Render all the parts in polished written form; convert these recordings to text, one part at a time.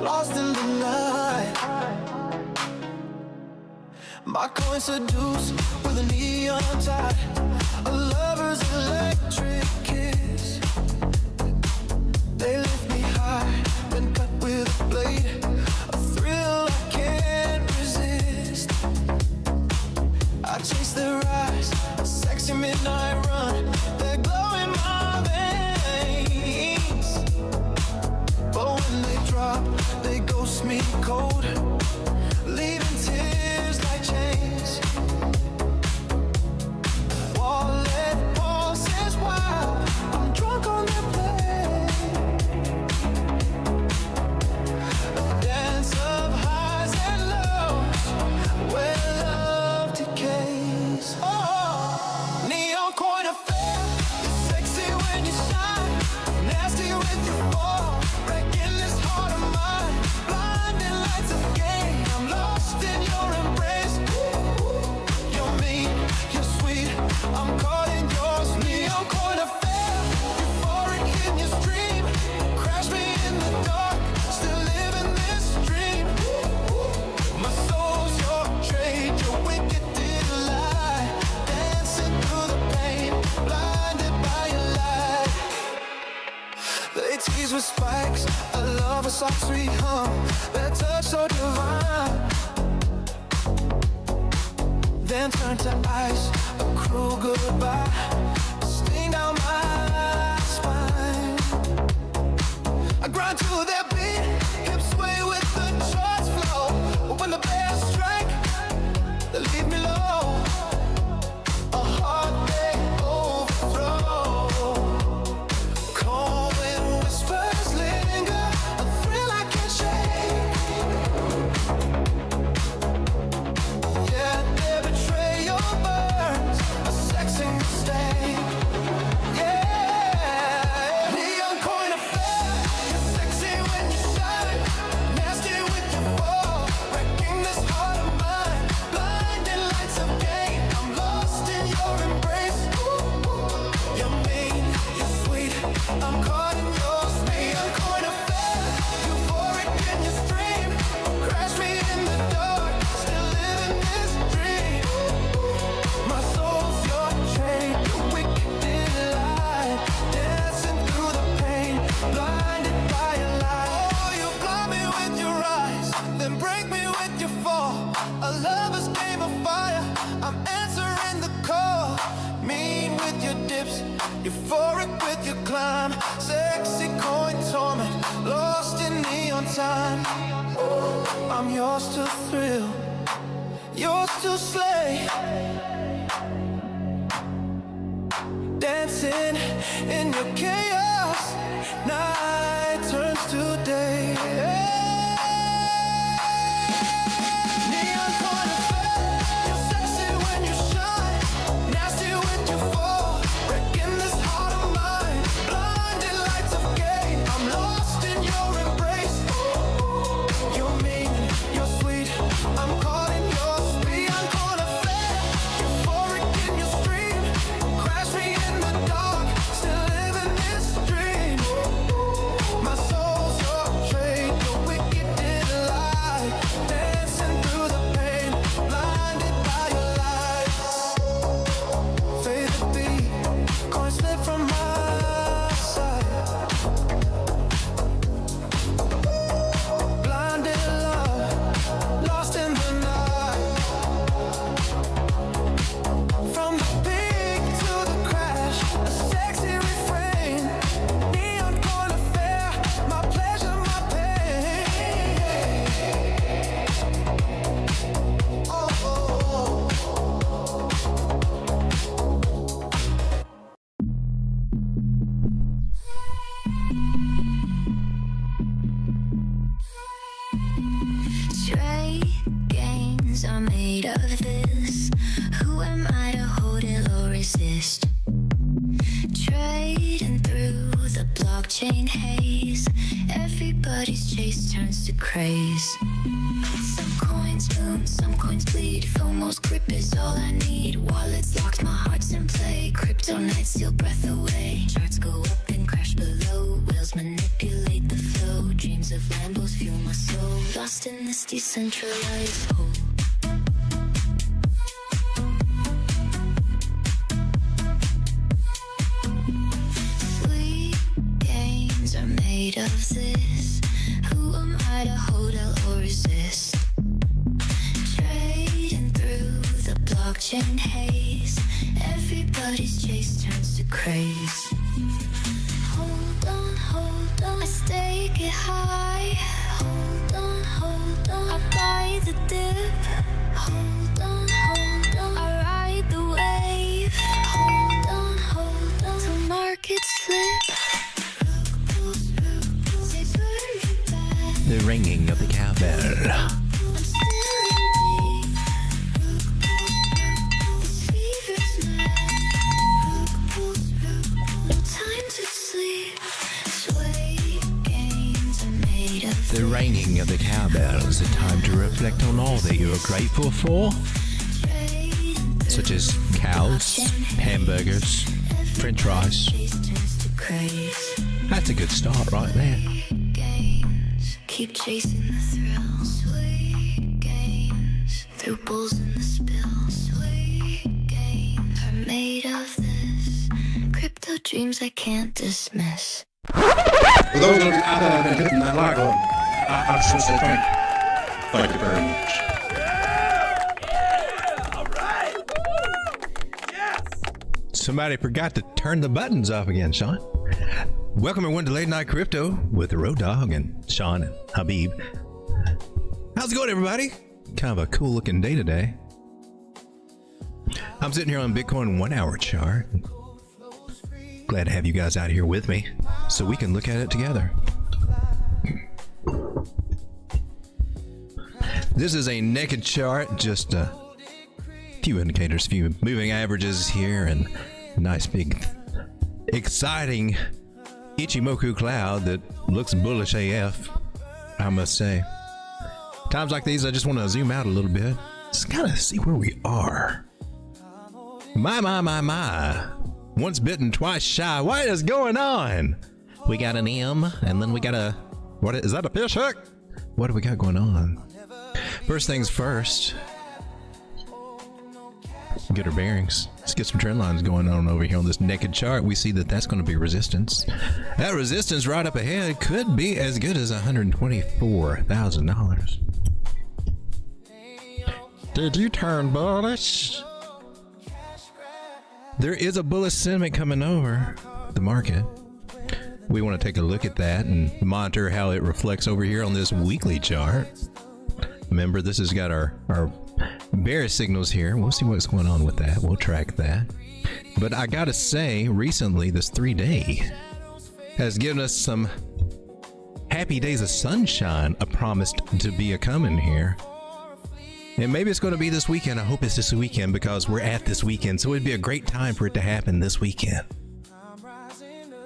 lost in the night. My coin seduce with a neon tide, a lover's electric kiss. They lift me high when cut with a blade, a thrill I can't resist. I chase their eyes, a sexy midnight run. They're glowing my veins, but when they drop, they ghost me cold, leaving tears like chains. Wallet pulses wild, I'm drunk on their play. A dance of highs and lows, where love decays. Oh, neon coin affair, you're sexy when you shine, nasty with your fall, wrecking this heart of mine. Blinding lights of game, I'm lost in your embrace. You're mean, you're sweet, I'm caught in yours. Neon coin affair, euphoric in your stream, crash me in the dark, still living this dream. My soul's your trade, your wicked delight, dancing through the pain, blinded by your light. They tease with spikes, I love a soft sweet hum, that touch so divine. Then turn to ice, a cruel goodbye, a sting down my spine. I grind to their beat, hips sway with the charts flow. But when the bells strike, they leave me low. A heart they overthrow. Cold wind whispers linger, a thrill I can't shake. Yeah, their betrayal burns, a sexy mistake. Yeah, neon coin affair, you're sexy when you shine, nasty with your fall, wrecking this heart of mine. Blinding lights of game, I'm lost in your embrace. You're mean, you're sweet, I'm caught in yours. Neon coin affair, euphoric in your stream, crash me in the dark, still living this dream. My soul's your trade, your wicked delight, dancing through the pain, blinded by your light. Oh, you blind me with your eyes, then break me with your fall. A lover's game of fire, I'm answering the call. Mean with your dips, euphoric with your climb, sexy coin torment, lost in neon time. I'm yours to thrill, yours to slay, dancing in your chaos, night turns to day. Neon coin affair, you're sexy when you shine, nasty with your fall, wrecking this heart of mine. Blinding lights of game, I'm lost in your embrace. You're mean, you're sweet, I'm caught in yours. Neon coin affair, euphoric in your stream, crash me in the dark, still living this dream. My soul's your trade, your wicked delight, dancing through the pain, blinded by your light. Fade the beat, coin slip from my side. Blinded love, lost in the night. From the peak to the crash, a sexy refrain. Neon coin affair, my pleasure, my pain. Oh, oh, oh. Trade games are made of this. Who am I to hold it or resist? Trading through the blockchain haze, everybody's chase turns to craze. Some coins boom, some coins bleed. FOMO's grip is all I need. Wallets locked, my heart's in play. Crypto nights steal breath away. Charts go up and crash below. Whales manipulate the flow. Dreams of Lambos fuel my lost in this decentralized hole. Sweet games are made of this. Who am I to hold out or resist? Trading through the blockchain haze. Everybody's chase turns to craze. Hold on, I stake it high. Hold on, I buy the dip. Hold on, I ride the wave. Hold on, till markets flip. They burn me back. The ringing of the cowbell. I'm still in deep. This fever's mad. No time to sleep. Sway games are made of The ringing of the cowbell is a time to reflect on all that you are grateful for, such as cows, hamburgers, french fries. That's a good start right there. Games, keep chasing the thrill. Sweet games, through bulls in the spill. Sweet games are made of this. Crypto dreams I can't dismiss. For those of you out there that have been hitting that like button, I just want to say thank you. Thank you very much. Somebody forgot to turn the buttons off again, Sean. Welcome everyone to Late Night Crypto with the Road Dogg and Sean and Habib. How's it going, everybody? Kind of a cool looking day today. I'm sitting here on Bitcoin 1 hour chart. Glad to have you guys out here with me so we can look at it together. This is a naked chart, just a few indicators, few moving averages here, and a nice big exciting Ichimoku cloud that looks bullish AF, I must say. Times like these, I just want to zoom out a little bit, just kind of see where we are. My. Once bitten, twice shy. What is going on? We got an M, and then we got a... What is that, a fish hook? What do we got going on? First things first. Get our bearings. Let's get some trend lines going on over here on this naked chart. We see that that's going to be resistance. That resistance right up ahead could be as good as $124,000. Did you turn bullish? There is a bullish sentiment coming over the market. We want to take a look at that and monitor how it reflects over here on this weekly chart. Remember, this has got our bearish signals here. We'll see what's going on with that. We'll track that. But I gotta say, recently, this 3-day has given us some happy days of sunshine, promised to be a coming here. And maybe it's going to be this weekend. I hope it's this weekend because we're at this weekend. So it'd be a great time for it to happen this weekend.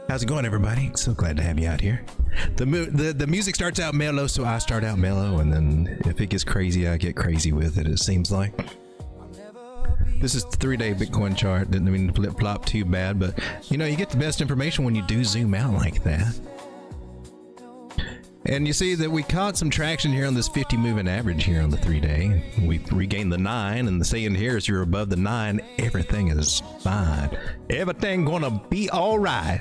How's it going, everybody? So glad to have you out here. The music starts out mellow, so I start out mellow, and then if it gets crazy, I get crazy with it, it seems like. This is the 3-day Bitcoin chart. Didn't mean to flip-flop too bad, but you know, you get the best information when you do zoom out like that. And you see that we caught some traction here on this 50 moving average here on the 3-day. We regained the 9, and the saying here is you're above the 9, everything is fine. Everything gonna be all right.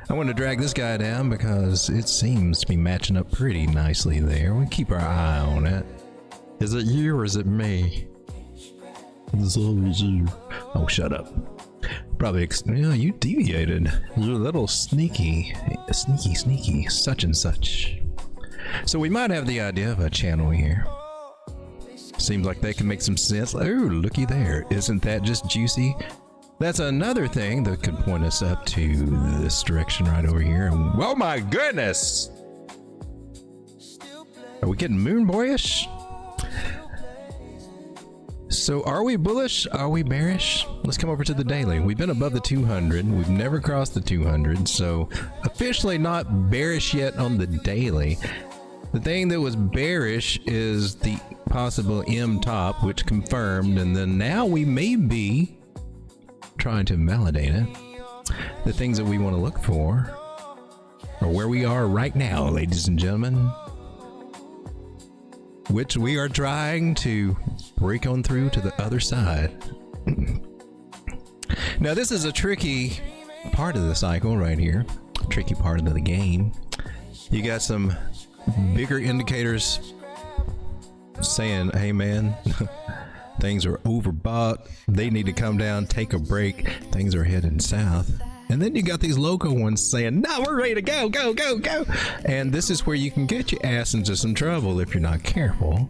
I want to drag this guy down because it seems to be matching up pretty nicely there. We'll keep our eye on it. Is it you or is it me? It's always you. Oh, shut up. Probably, you deviated. You're a little sneaky, such and such. So we might have the idea of a channel here. Seems like they can make some sense. Oh, looky there. Isn't that just juicy? That's another thing that could point us up to this direction right over here. Oh my goodness! Are we getting moon boyish? So are we bullish? Are we bearish? Let's come over to the daily. We've been above the 200. We've never crossed the 200. So officially not bearish yet on the daily. The thing that was bearish is the possible M top, which confirmed. And then now we may be trying to validate it. The things that we want to look for are where we are right now, ladies and gentlemen. which we are trying to break on through to the other side. Now, this is a tricky part of the cycle right here, tricky part of the game. You got some bigger indicators saying, hey man, things are overbought, they need to come down, take a break, things are heading south. And then you got these local ones saying, no, we're ready to go, go, go, go. And this is where you can get your ass into some trouble if you're not careful.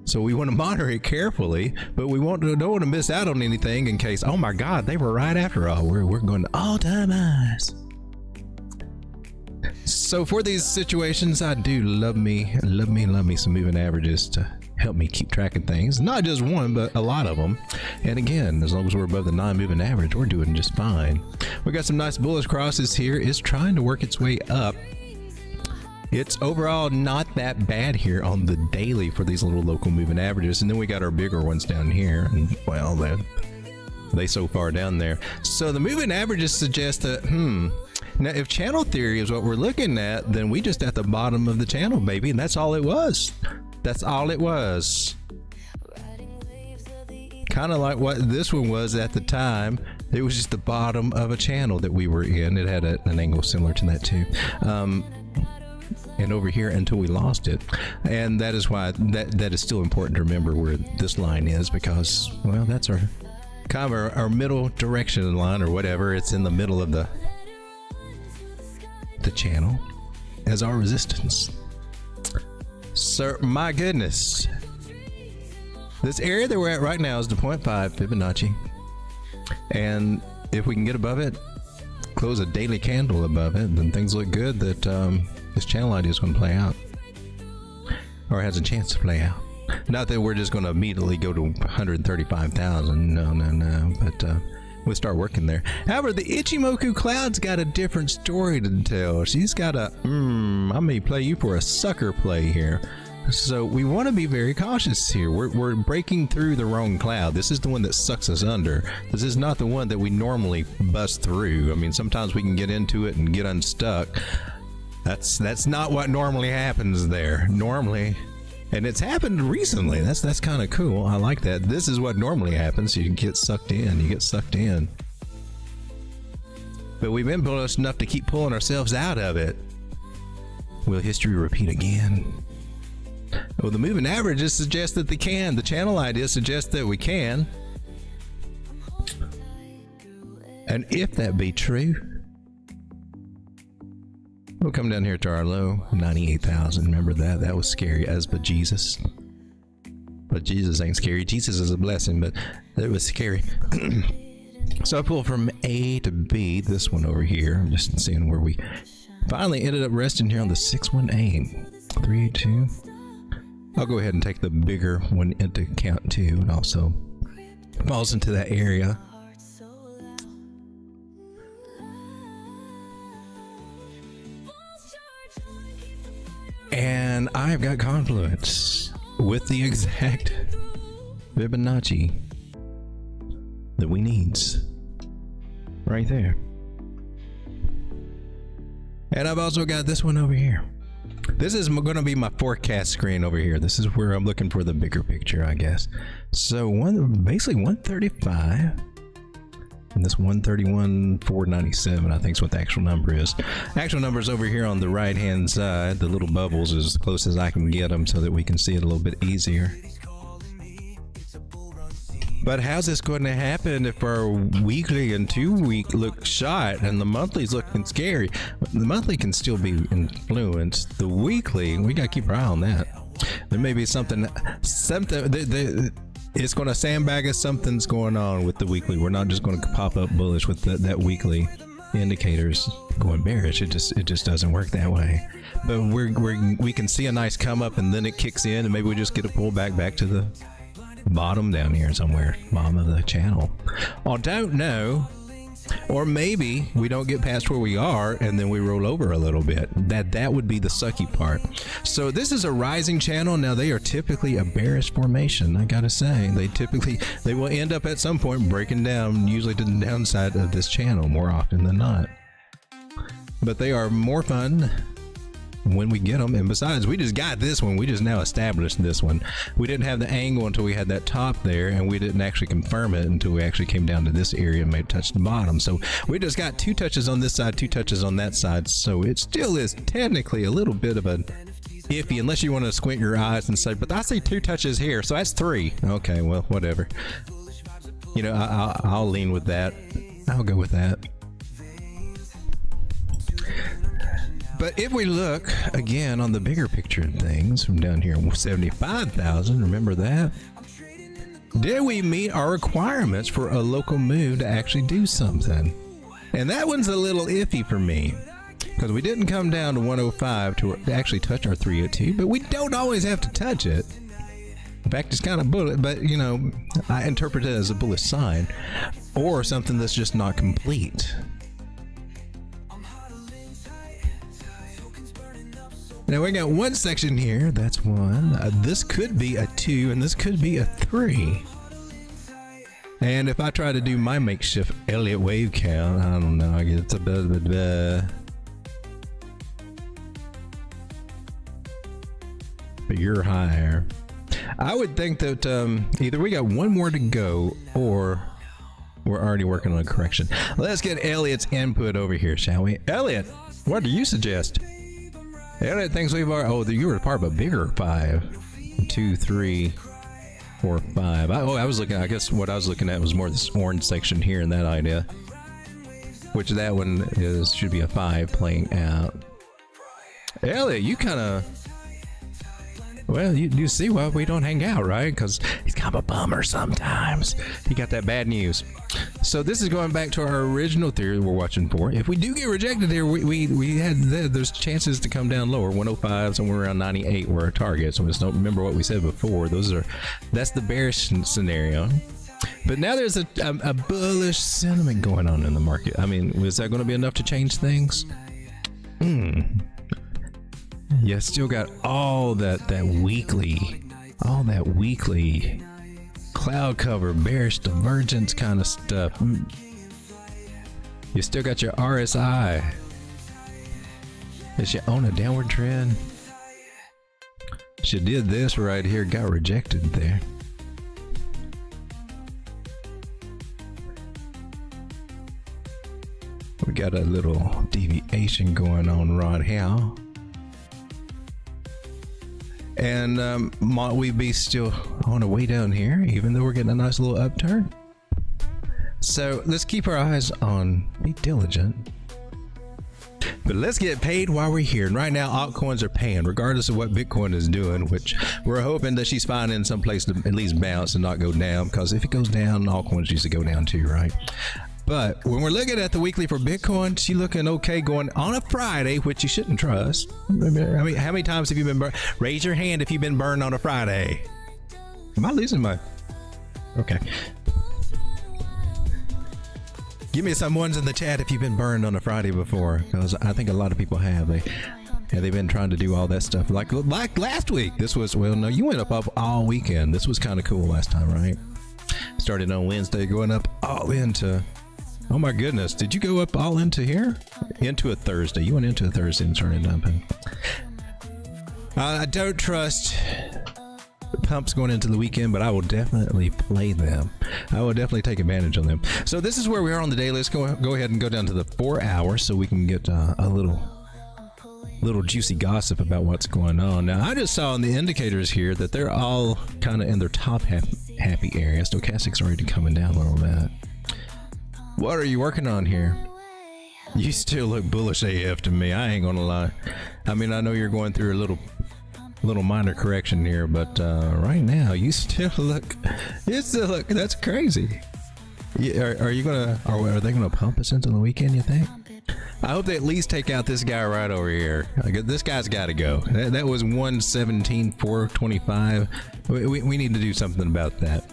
So we want to monitor it carefully, but we don't want to miss out on anything in case, oh my God, they were right after all. We're going to all-time highs. So for these situations, I do love me some moving averages to help me keep track of things. Not just one, but a lot of them. And again, as long as we're above the non-moving average, we're doing just fine. We got some nice bullish crosses here. It's trying to work its way up. It's overall not that bad here on the daily for these little local moving averages. And then we got our bigger ones down here. And well, they so far down there. So the moving averages suggest that, now if channel theory is what we're looking at, then we just at the bottom of the channel, baby. And that's all it was. That's all it was. Kind of like what this one was at the time. It was just the bottom of a channel that we were in. It had an angle similar to that too. And over here until we lost it. And that is why that is still important to remember where this line is, because, well, that's our kind of our middle direction line or whatever. It's in the middle of the channel as our resistance. So my goodness, this area that we're at right now is the 0.5 Fibonacci, and if we can get above it, close a daily candle above it, then things look good that this channel idea is going to play out, or has a chance to play out. Not that we're just going to immediately go to 135,000, no, but we'll start working there. However, the Ichimoku Cloud's got a different story to tell. She's got a, I may play you for a sucker play here. So we want to be very cautious here. We're breaking through the wrong cloud. This is the one that sucks us under. This is not the one that we normally bust through. I mean, sometimes we can get into it and get unstuck. That's not what normally happens there. Normally, and it's happened recently. That's kind of cool. I like that. This is what normally happens. You get sucked in. You get sucked in. But we've been bullish enough to keep pulling ourselves out of it. Will history repeat again? Well, the moving averages suggest that they can. The channel idea suggests that we can. And if that be true, we'll come down here to our low, 98,000. Remember that? That was scary as bejesus. But Jesus ain't scary. Jesus is a blessing, but it was scary. So I pulled from A to B, this one over here. I'm just seeing where we finally ended up resting here on the 618. 382. I'll go ahead and take the bigger one into account too, and also falls into that area. And I've got confluence with the exact Fibonacci that we needs right there. And I've also got this one over here. This is going to be my forecast screen over here. This is where I'm looking for the bigger picture, I guess. So basically 135, and this 131,497, I think is what the actual number is. Actual number is over here on the right hand side. The little bubbles is as close as I can get them so that we can see it a little bit easier. But how's this going to happen if our weekly and 2 week look shot and the monthly's looking scary? The monthly can still be influenced. The weekly, we got to keep our eye on that. There may be something it's going to sandbag us. Something's going on with the weekly. We're not just going to pop up bullish with that weekly indicators going bearish. It just doesn't work that way. But we can see a nice come up and then it kicks in, and maybe we just get a pullback back to the bottom down here somewhere, bottom of the channel. I don't know. Or maybe we don't get past where we are and then we roll over a little bit. That would be the sucky part. So this is a rising channel. Now they are typically a bearish formation. I gotta say, they will end up at some point breaking down, usually to the downside of this channel more often than not. But they are more fun when we get them. And besides, we just got this one. We just now established this one. We didn't have the angle until we had that top there, and we didn't actually confirm it until we actually came down to this area and made touch the bottom. So we just got 2 touches on this side, 2 touches on that side. So it still is technically a little bit of a iffy, unless you want to squint your eyes and say, but I see 2 touches here, so that's 3. Okay, well, whatever. You know, I'll lean with that. I'll go with that. But if we look again on the bigger picture of things from down here, 75,000, remember that? Did we meet our requirements for a local move to actually do something? And that one's a little iffy for me, because we didn't come down to 105 to actually touch our 302, but we don't always have to touch it. In fact, it's kind of bullet, but you know, I interpret it as a bullish sign or something that's just not complete. Now we got 1 section here, that's 1. This could be a 2, and this could be a 3. And if I try to do my makeshift Elliott wave count, I don't know, I guess it's a bit. But you're higher. I would think that either we got 1 more to go, or we're already working on a correction. Let's get Elliott's input over here, shall we? Elliott, what do you suggest? Elliott thinks we've already. Oh, you were part of a bigger 5. 2, 3, 4, 5. I was looking. I guess what I was looking at was more this orange section here in that idea, which that one should be a 5 playing out. Elliott, you kind of. Well, you see why we don't hang out, right? Because he's kind of a bummer sometimes. He got that bad news. So this is going back to our original theory we're watching for. If we do get rejected here, we had there's chances to come down lower. 105, somewhere around 98 were our targets. So just don't remember what we said before. That's the bearish scenario. But now there's a bullish sentiment going on in the market. I mean, is that going to be enough to change things? Yeah, still got all that weekly cloud cover, bearish divergence kind of stuff. You still got your RSI. Is she on a downward trend? She did this right here, got rejected there. We got a little deviation going on right here. And might we be still on a way down here, even though we're getting a nice little upturn? So let's keep our eyes on, be diligent. But let's get paid while we're here. And right now, altcoins are paying, regardless of what Bitcoin is doing, which we're hoping that she's finding some place to at least bounce and not go down, because if it goes down, altcoins used to go down too, right? But when we're looking at the weekly for Bitcoin, she's looking okay going on a Friday, which you shouldn't trust. I mean, how many times have you been burned? Raise your hand if you've been burned on a Friday. Am I losing my... Okay. Give me some ones in the chat if you've been burned on a Friday before, because I think a lot of people have. They've been trying to do all that stuff. Like last week, this was... Well, no, you went up all weekend. This was kind of cool last time, right? Started on Wednesday, going up all into... Oh my goodness, did you go up all into here? Into a Thursday. You went into a Thursday and started dumping. I don't trust pumps going into the weekend, but I will definitely play them. I will definitely take advantage of them. So this is where we are on the day. Let's go ahead and go down to the 4 hours so we can get a little juicy gossip about what's going on. Now, I just saw on the indicators here that they're all kind of in their top happy area. Stochastic's already coming down a little bit. What are you working on here? You still look bullish AF to me. I ain't gonna lie. I mean, I know you're going through a little minor correction here, but right now you still look. That's crazy. Are you gonna? Are they gonna pump us into the weekend? You think? I hope they at least take out this guy right over here. This guy's got to go. That was 117,425. We need to do something about that.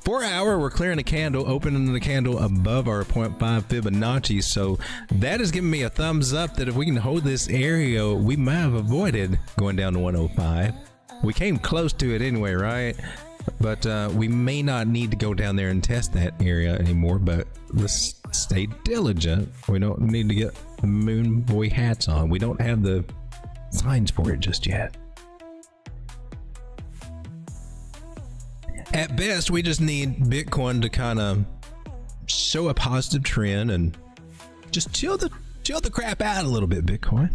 4 hour, we're clearing a candle, opening the candle above our 0.5 Fibonacci. So that is giving me a thumbs up that if we can hold this area, we might have avoided going down to 105. We came close to it anyway, right? But we may not need to go down there and test that area anymore, but let's stay diligent. We don't need to get the moon boy hats on. We don't have the signs for it just yet. At best, we just need Bitcoin to kind of show a positive trend and just chill the crap out a little bit, Bitcoin.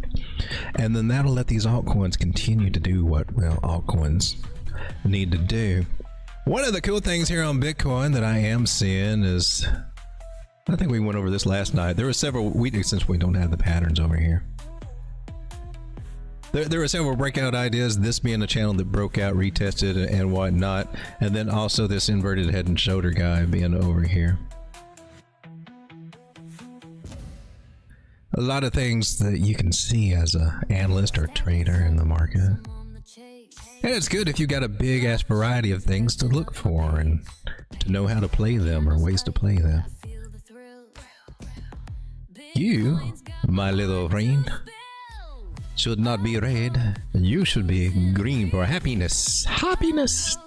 And then that'll let these altcoins continue to do what, well, altcoins need to do. One of the cool things here on Bitcoin that I am seeing is, I think we went over this last night. There were several, since we don't have the patterns over here. There were several breakout ideas, this being a channel that broke out, retested, and whatnot. And then also this inverted head and shoulder guy being over here. A lot of things that you can see as an analyst or trader in the market. And it's good if you got a big ass variety of things to look for and to know how to play them or ways to play them. You, my little friend, should not be red. You should be green for happiness. Happiness!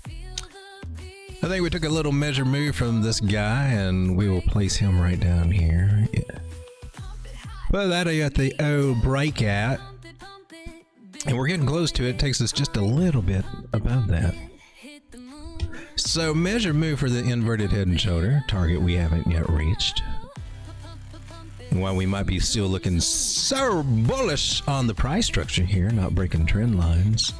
I think we took a little measure move from this guy and we will place him right down here. Yeah. Well, that I got the old breakout. And we're getting close to it. It takes us just a little bit above that. So measure move for the inverted head and shoulder. Target we haven't yet reached. And while we might be still looking so bullish on the price structure here, not breaking trend lines.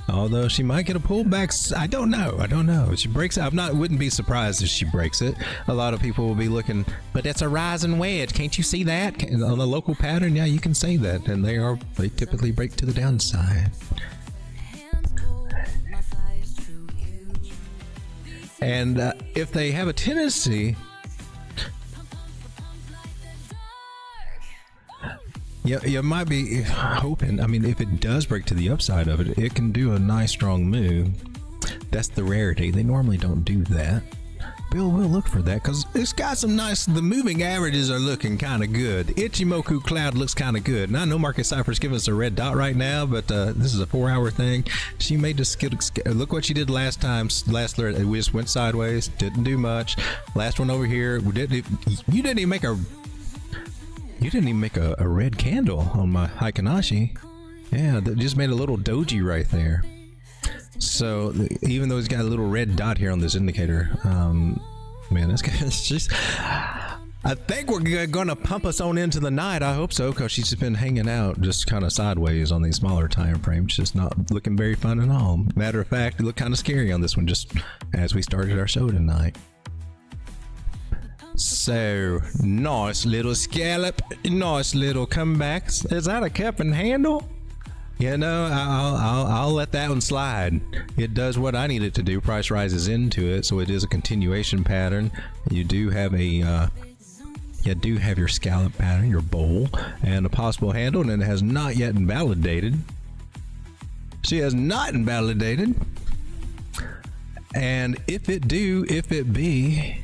Although she might get a pullback, I don't know. If she breaks it, wouldn't be surprised if she breaks it. A lot of people will be looking, but it's a rising wedge. Can't you see that? On the local pattern, yeah, you can say that. And they typically break to the downside. And if they have a tendency, you might be hoping, I mean, if it does break to the upside of it, it can do a nice strong move. That's the rarity. They normally don't do that. Bill will look for that because it's got some nice, the moving averages are looking kind of good. Ichimoku cloud looks kind of good. And I know Market Cypher's giving us a red dot right now, but this is a 4-hour thing. She may just look what she did last time. We just went sideways, didn't do much. Last one over here, you didn't even make a red candle on my Hikanashi. Yeah, that just made a little doji right there. So even though it's got a little red dot here on this indicator, man, it's just, I think we're gonna pump us on into the night. I hope so, because she's been hanging out just kind of sideways on these smaller time frames, just not looking very fun at all. Matter of fact, it looked kind of scary on this one just as we started our show tonight. So, nice little scallop, nice little comebacks. Is that a cup and handle? You know, I'll let that one slide. It does what I need it to do. Price rises into it, so it is a continuation pattern. You do have your scallop pattern, your bowl, and a possible handle, and it has not yet invalidated. She has not invalidated. And if it be,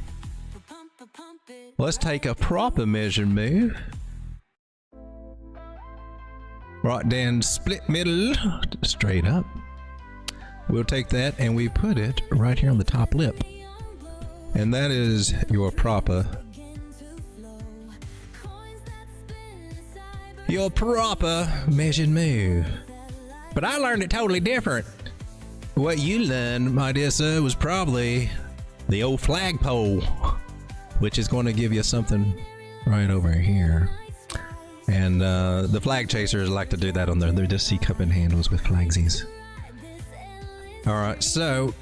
let's take a proper measure move. Right down split middle, straight up. We'll take that and we put it right here on the top lip. And that is your proper measured move. But I learned it totally different. What you learned, my dear sir, was probably the old flagpole, which is going to give you something right over here. And the flag chasers like to do that on their just see cup and handles with flagsies. All right, so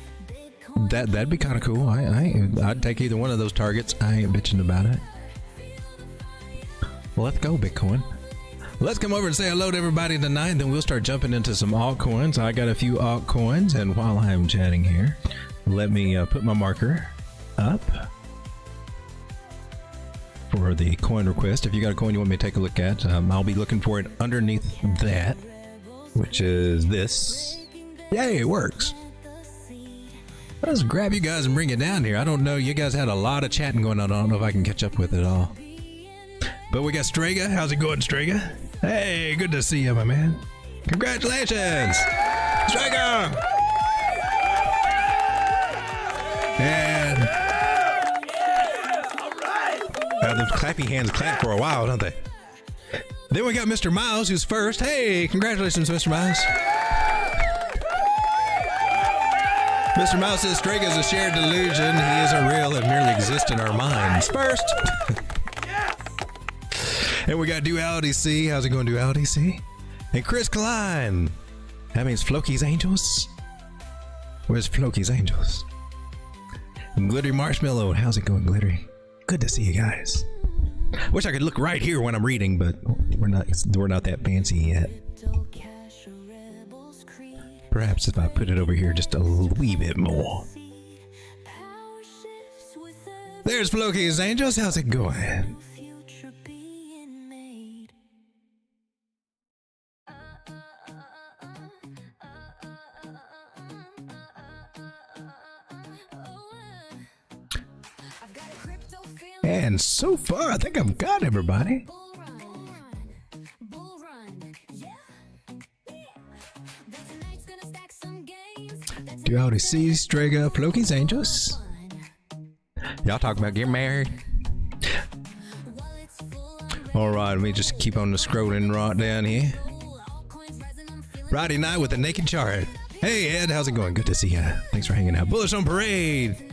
that'd be kind of cool. I'd take either one of those targets. I ain't bitching about it. Well, let's go, Bitcoin. Let's come over and say hello to everybody tonight, and then we'll start jumping into some altcoins. I got a few altcoins, and while I'm chatting here, let me put my marker up for the coin request. If you got a coin you want me to take a look at, I'll be looking for it underneath that, which is this. Yay, it works. I'll just grab you guys and bring it down here. I don't know, you guys had a lot of chatting going on. I don't know if I can catch up with it all. But we got Strega. How's it going, Strega? Hey, good to see you, my man. Congratulations, Strega! And those clappy hands clap for a while, don't they? Then we got Mr. Miles, who's first. Hey, congratulations, Mr. Miles. Mr. Miles says Strega is a shared delusion. He isn't real and merely exists in our minds. First. And we got Duality C. How's it going, Duality C? And Chris Klein. That means Floki's Angels. Where's Floki's Angels? And Glittery Marshmallow. How's it going, Glittery? Good to see you guys. Wish I could look right here when I'm reading, but we're not that fancy yet. Perhaps if I put it over here just a wee bit more. There's Floki's Angels. How's it going? And so far, I think I've got everybody. Duality C, Strega, Floki's Angels. Y'all talking about getting married? Alright, let me just keep on the scrolling right down here. Friday night with the naked chart. Hey Ed, how's it going? Good to see ya. Thanks for hanging out. Bullish on Parade.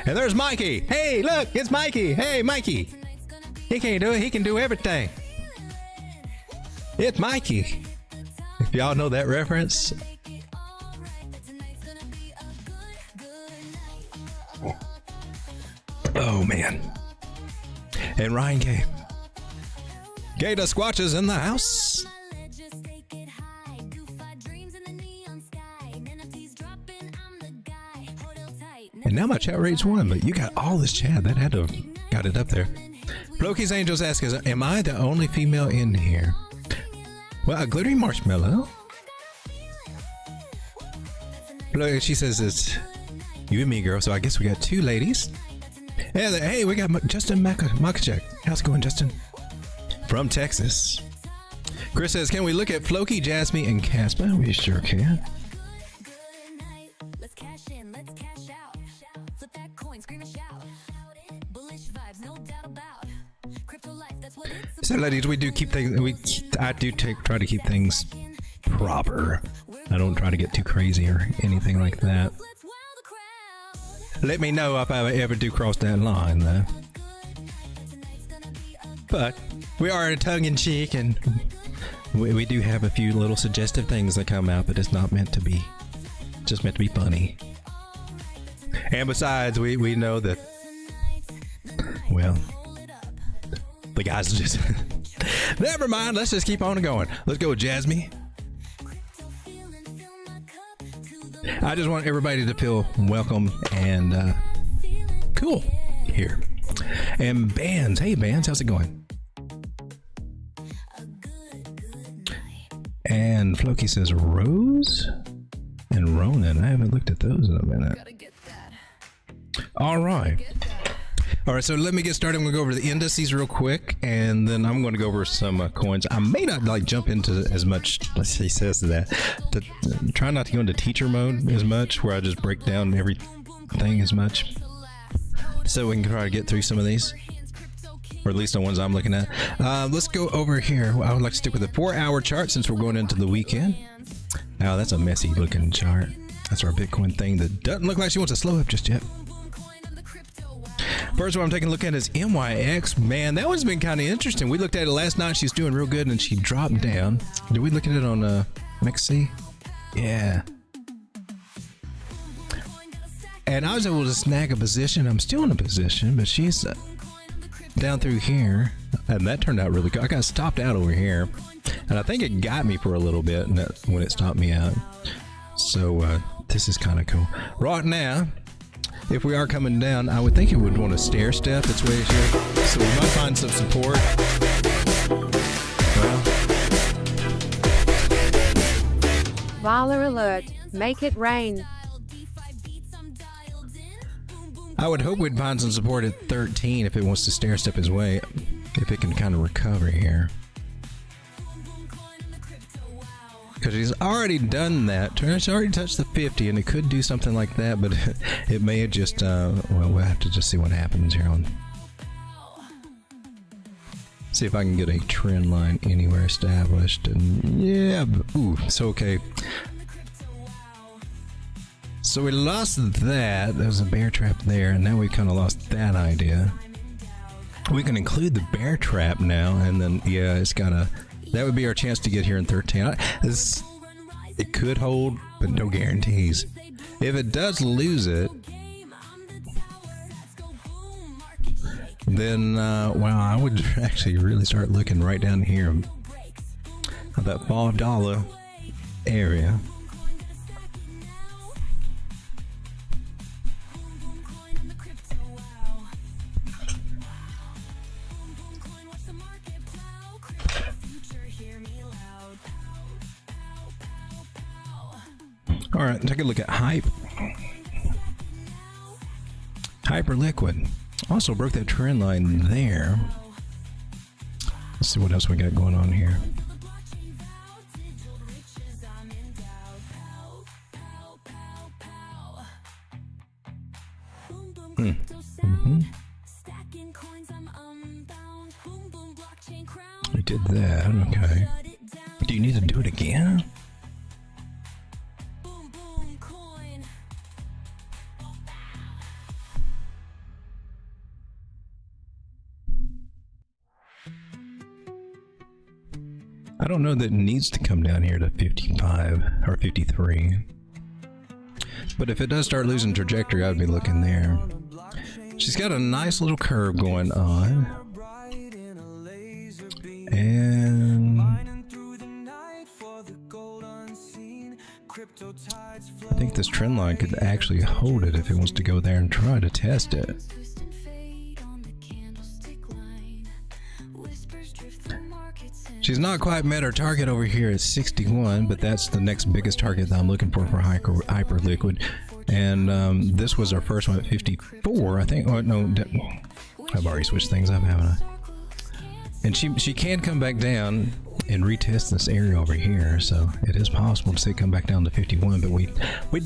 And there's Mikey. Hey, look, it's Mikey. Hey, Mikey. He can't do it. He can do everything. It's Mikey. If y'all know that reference. Oh, man. And Ryan K. Gator Squatches in the house. And now my chat rate's 1, but you got all this chat. That had to have got it up there. Floki's Angels asks, am I the only female in here? Well, a Glittery Marshmallow. She says it's you and me, girl, so I guess we got 2 ladies. Hey, we got Justin Makachek. How's it going, Justin? From Texas. Chris says, can we look at Floki, Jasmine, and Caspa? We sure can. So, ladies, we do keep things. I do try to keep things proper. I don't try to get too crazy or anything like that. Let me know if I ever do cross that line, though. But we are a tongue-in-cheek, and we do have a few little suggestive things that come out, but it's not meant to be. Just meant to be funny. And besides, we know that. Well. The guys just never mind. Let's just keep on going. Let's go with Jasmine. I just want everybody to feel welcome and cool here. And Bands, hey Bands, how's it going? And Floki says Rose and Ronan. I haven't looked at those in a minute. All right. All right, so let me get started. I'm going to go over the indices real quick, and then I'm going to go over some coins. I may not jump into as much, let's see, says that, try not to go into teacher mode as much, where I just break down everything as much, so we can try to get through some of these, or at least the ones I'm looking at. Let's go over here. I would like to stick with the 4-hour chart since we're going into the weekend. Now, that's a messy looking chart. That's our Bitcoin thing that doesn't look like she wants to slow up just yet. First one I'm taking a look at is MYX. Man, that one's been kind of interesting. We looked at it last night. She's doing real good, and she dropped down. Did we look at it on MXC? Yeah. And I was able to snag a position. I'm still in a position, but she's down through here, and that turned out really good. I got stopped out over here, and I think it got me for a little bit when it stopped me out. So this is kind of cool. Right now, if we are coming down, I would think it would want to stair step its way here, so we might find some support. Vala alert, make it rain. I would hope we'd find some support at 13 if it wants to stair step its way, if it can kind of recover here. Because he's already done that. It's already touched the 50, and it could do something like that, but it may have just, well, we'll have to just see what happens here on. See if I can get a trend line anywhere established. And yeah, ooh, so okay. So we lost that. There was a bear trap there, and now we kind of lost that idea. We can include the bear trap now, and then yeah, it's gotta. That would be our chance to get here in 13. It could hold, but no guarantees. If it does lose it, then wow, I would actually really start looking right down here at that $5 area. All right, take a look at Hype. Hyperliquid also broke that trend line there. Let's see what else we got going on here. We did that, okay. Do you need to do it again? I don't know that it needs to come down here to 55 or 53. But if it does start losing trajectory, I'd be looking there. She's got a nice little curve going on. And I think this trend line could actually hold it if it wants to go there and try to test it. She's not quite met her target over here at 61, but that's the next biggest target that I'm looking for Hyperliquid. And this was our first one at 54, I think. Oh, no, I've already switched things up, haven't I? And she can come back down and retest this area over here, so it is possible to see it come back down to 51, but we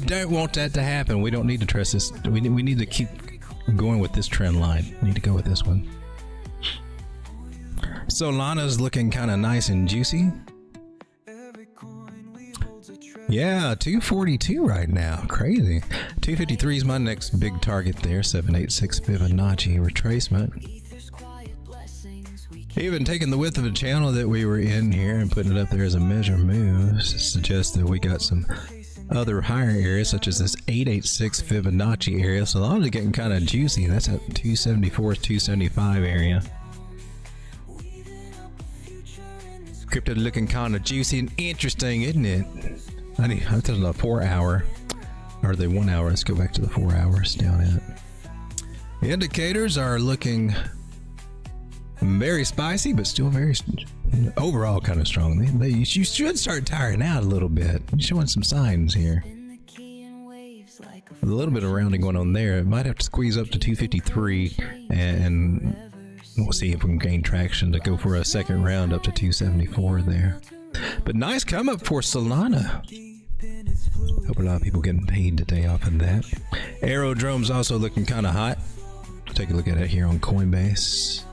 don't want that to happen. We don't need to trust this. We need to keep going with this trend line. We need to go with this one. Solana's looking kind of nice and juicy. Yeah, 242 right now. Crazy. 253 is my next big target there. 786 Fibonacci retracement. Even taking the width of the channel that we were in here and putting it up there as a measure move suggests that we got some other higher areas, such as this 886 Fibonacci area. Solana's getting kind of juicy. That's at 274, 275 area. Crypto looking kind of juicy and interesting, isn't it? I'm telling the 4 hour or the 1 hour. Let's go back to the 4 hours down at. The indicators are looking very spicy, but still very overall kind of strong. You should start tiring out a little bit. You're showing some signs here. A little bit of rounding going on there. It might have to squeeze up to 253 and we'll see if we can gain traction to go for a second round up to 274 there. But nice come up for Solana. Hope a lot of people getting paid today off of that. Aerodrome's also looking kind of hot. Take a look at it here on Coinbase.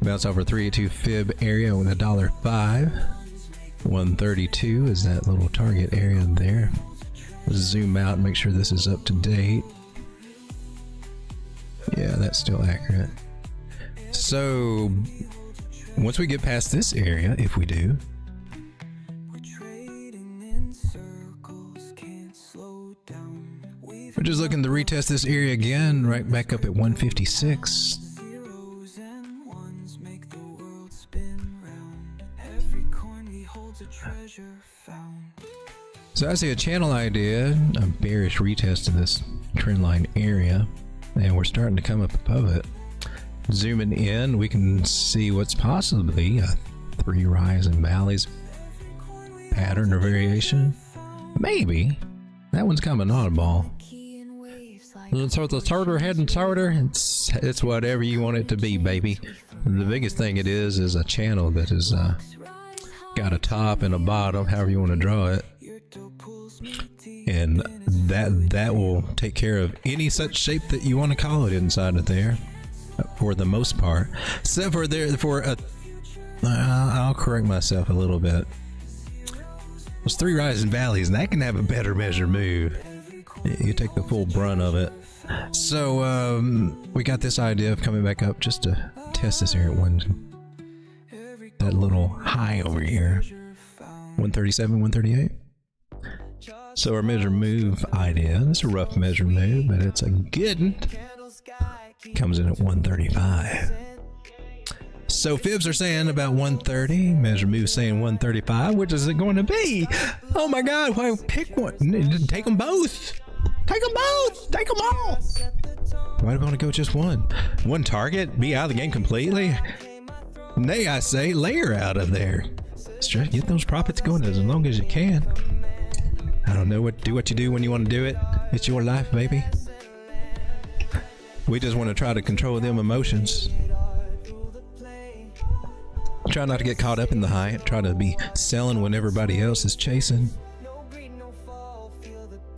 Bounce over 382 fib area with $1.05. 132 is that little target area there. Let's zoom out and make sure this is up to date. Yeah, that's still accurate. So once we get past this area, if we do, we're just looking to retest this area again, right back up at 156. So I see a channel idea, a bearish retest of this trendline area, and we're starting to come up above it. Zooming in, we can see what's possibly a 3 rise and valleys pattern or variation. Maybe. That one's kind of an oddball. So the starter head and starter, it's whatever you want it to be, baby. The biggest thing it is a channel that is got a top and a bottom, however you want to draw it. And that will take care of any such shape that you want to call it inside of there. for the most part. Except for I'll correct myself a little bit. There's 3 rising valleys, and that can have a better measure move. You take the full brunt of it. So we got this idea of coming back up just to test this here at that little high over here, 137, 138. So our measure move idea, it's a rough measure move, but it's a good one. Comes in at 135. So fibs are saying about 130, measure move saying 135. Which is it going to be? Oh my God, why pick one? Take them both. Take them both. Take them all. Why do we want to go just one? One target? Be out of the game completely? Nay, I say, layer out of there. Just get those profits going as long as you can. I don't know do what you do when you want to do it. It's your life, baby. We just want to try to control them emotions. Try not to get caught up in the hype. Try to be selling when everybody else is chasing.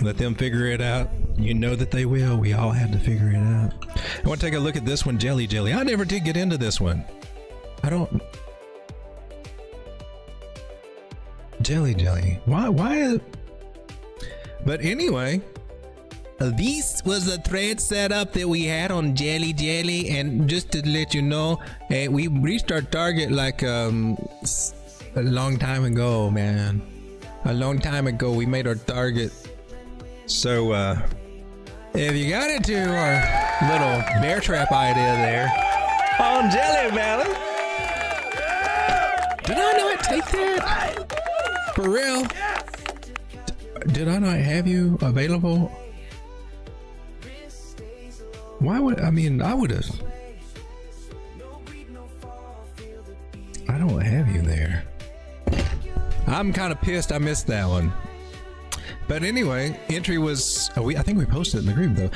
Let them figure it out. You know that they will. We all have to figure it out. I want to take a look at this one, Jelly Jelly. I never did get into this one. I don't... Jelly Jelly. Why? But anyway, this was the thread setup that we had on Jelly Jelly, and just to let you know, we reached our target like a long time ago, man. A long time ago, we made our target. So, if you got into our little bear trap idea there on Jelly Valley, did I not take that? For real? Did I not have you available? Why would I would have. I don't have you there. I'm kind of pissed I missed that one. But anyway, entry was, I think we posted it in the group though,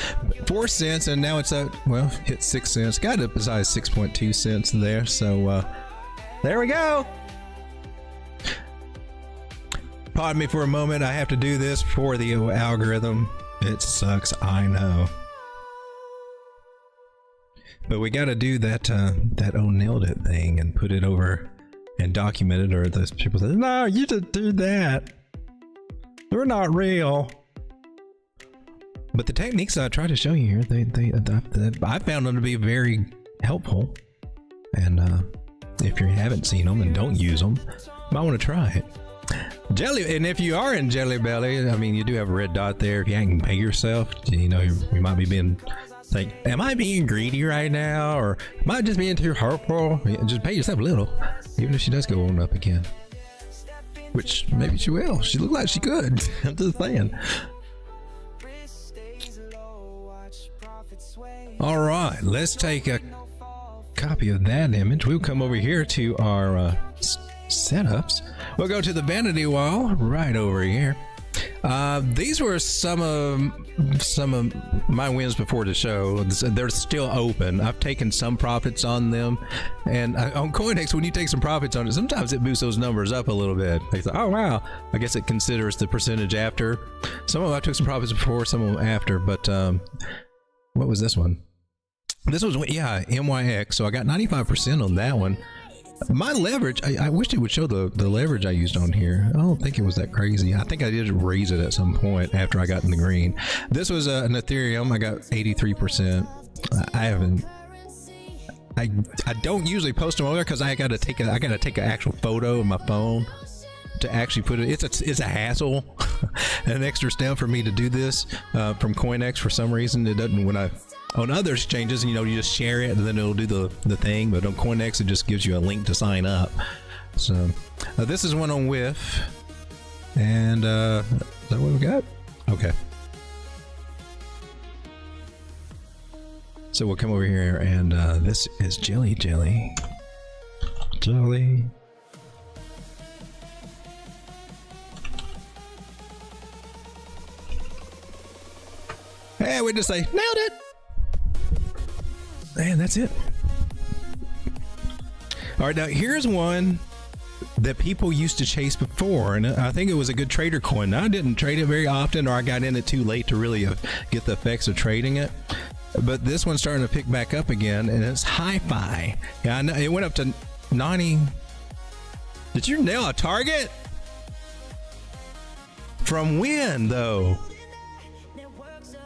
4 cents, and now it's at, well, hit 6 cents. Got it besides 6.2 cents there. So there we go. Pardon me for a moment. I have to do this for the algorithm. It sucks, I know. But we got to do that nailed it thing and put it over and document it, or those people say, no, you just do that. They're not real. But the techniques I try to show you here, I found them to be very helpful. And if you haven't seen them and don't use them, you might want to try it. Jelly, and if you are in Jelly Belly, I mean, you do have a red dot there. If you can pay yourself, you know, you might be being like, am I being greedy right now, or am I just being too hurtful? Just pay yourself a little, even if she does go on up again. Which maybe she will. She looked like she could. I'm just saying. All right, let's take a copy of that image. We'll come over here to our setups. We'll go to the vanity wall right over here. These were some of my wins before the show. They're still open. I've taken some profits on them, and on COINEX, when you take some profits on it, sometimes it boosts those numbers up a little bit. They thought, oh wow, I guess it considers the percentage after. Some of them I took some profits before, some of them after. But what was this one? This was, yeah, MYX. So I got 95% on that one. My leverage, I wish it would show the leverage I used on here. I don't think it was that crazy. I think I did raise it at some point after I got in the green. This was an Ethereum. I got 83%. I don't usually post them over there because I gotta take an actual photo of my phone to actually put it. It's a hassle, an extra step for me to do this from COINEX. For some reason, it doesn't. When I on other exchanges, you know, you just share it and then it'll do the thing, but on COINEX it just gives you a link to sign up. So this is one on WIF, and is that what we got? Okay, so we'll come over here, and this is Jelly. Hey, we just say nailed it. And that's it. All right, now here's one that people used to chase before, and I think it was a good trader coin. Now, I didn't trade it very often, or I got in it too late to really get the effects of trading it. But this one's starting to pick back up again, and it's hi-fi. Yeah, I know it went up to 90. Did you nail a target? From when, though?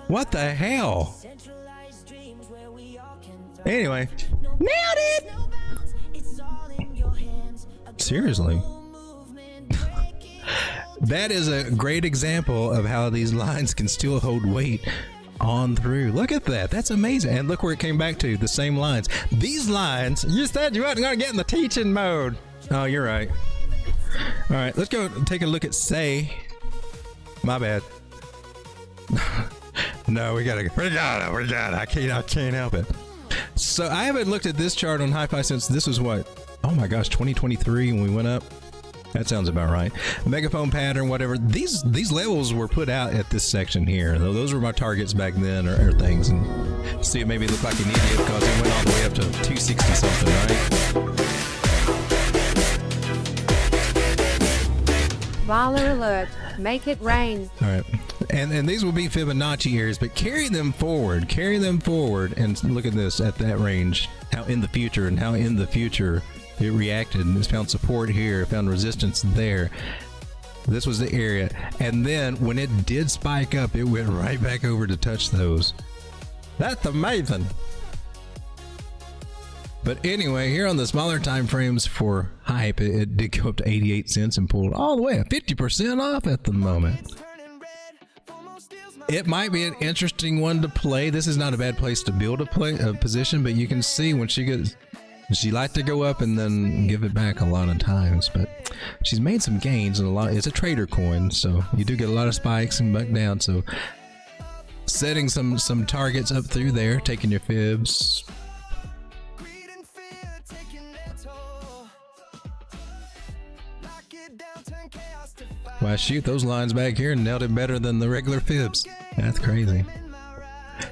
What the hell? Anyway, nailed it! Seriously. That is a great example of how these lines can still hold weight on through. Look at that. That's amazing. And look where it came back to. The same lines. These lines, you said you weren't going to get in the teaching mode. Oh, you're right. All right, let's go take a look at Say. My bad. No, we gotta. I can't help it. So I haven't looked at this chart on hi-fi since this was what? Oh my gosh, 2023 when we went up. That sounds about right. Megaphone pattern, whatever. These levels were put out at this section here. Those were my targets back then, or things. And see, it made me look like an idiot because it went all the way up to 260 something, right? Baller alert. Make it rain. All right. And these will be Fibonacci areas, but carry them forward, and look at this at that range, how in the future it reacted and it's found support here, found resistance there. This was the area, and then when it did spike up, it went right back over to touch those. That's amazing. But anyway, here on the smaller time frames for hype, it did go up to 88 cents and pulled all the way at 50% off at the moment. It might be an interesting one to play. This is not a bad place to build a position, but you can see when she likes to go up and then give it back a lot of times. But she's made some gains and it's a trader coin, so you do get a lot of spikes and back down. So setting some targets up through there, taking your fibs. Why, shoot, those lines back here nailed it better than the regular fibs. That's crazy.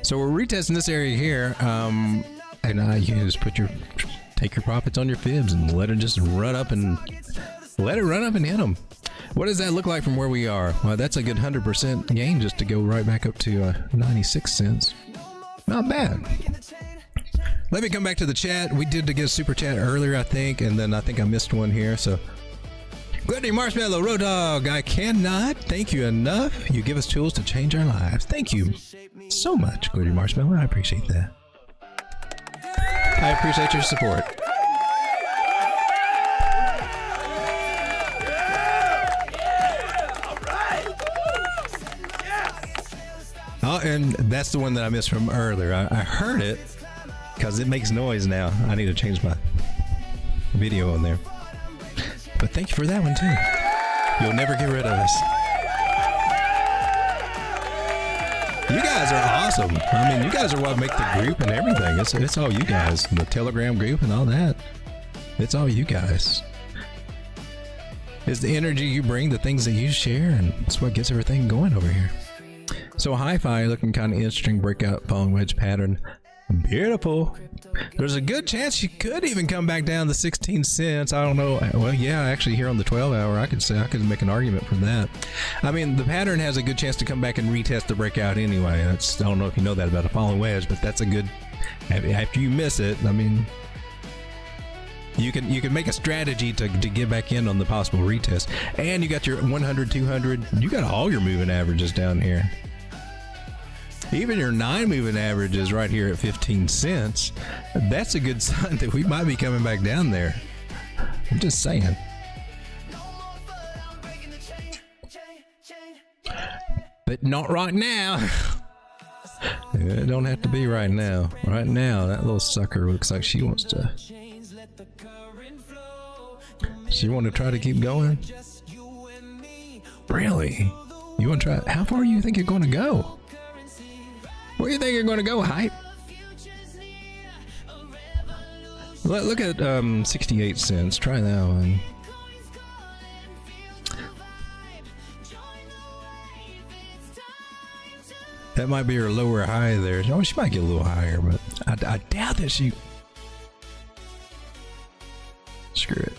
So we're retesting this area here, and you just take your profits on your fibs and let it just run up and hit them. What does that look like from where we are? Well, that's a good 100% gain just to go right back up to 96 cents. Not bad. Let me come back to the chat. We did get a super chat earlier, I think, and then I think I missed one here. So, Glitty Marshmallow Road Dog, I cannot thank you enough. You give us tools to change our lives. Thank you so much, Glitty Marshmallow. I appreciate that. I appreciate your support. Oh, and that's the one that I missed from earlier. I heard it because it makes noise now. I need to change my video on there. But thank you for that one too. You'll never get rid of us. You guys are awesome. I mean, you guys are what make the group and everything. It's all you guys. The Telegram group and all that. It's all you guys. It's the energy you bring, the things that you share, and it's what gets everything going over here. So hi-fi looking kind of interesting. Breakout falling wedge pattern. Beautiful. There's a good chance you could even come back down to 16 cents. I don't know. Well, yeah, actually here on the 12 hour, I could make an argument for that. I mean, the pattern has a good chance to come back and retest the breakout anyway. I don't know if you know that about a falling wedge, but that's a good, after you miss it, I mean, you can make a strategy to get back in on the possible retest. And you got your 100, 200, you got all your moving averages down here. Even your 9 moving average is right here at 15 cents. That's a good sign that we might be coming back down there. I'm just saying. But not right now. It don't have to be right now. Right now, that little sucker looks like she wants to. She want to try to keep going? Really? You want to try? How far do you think you're going to go? Where do you think you're going to go, hype? Look at 68 cents. Try that one. That might be her lower high there. Oh, she might get a little higher, but I doubt that she... Screw it.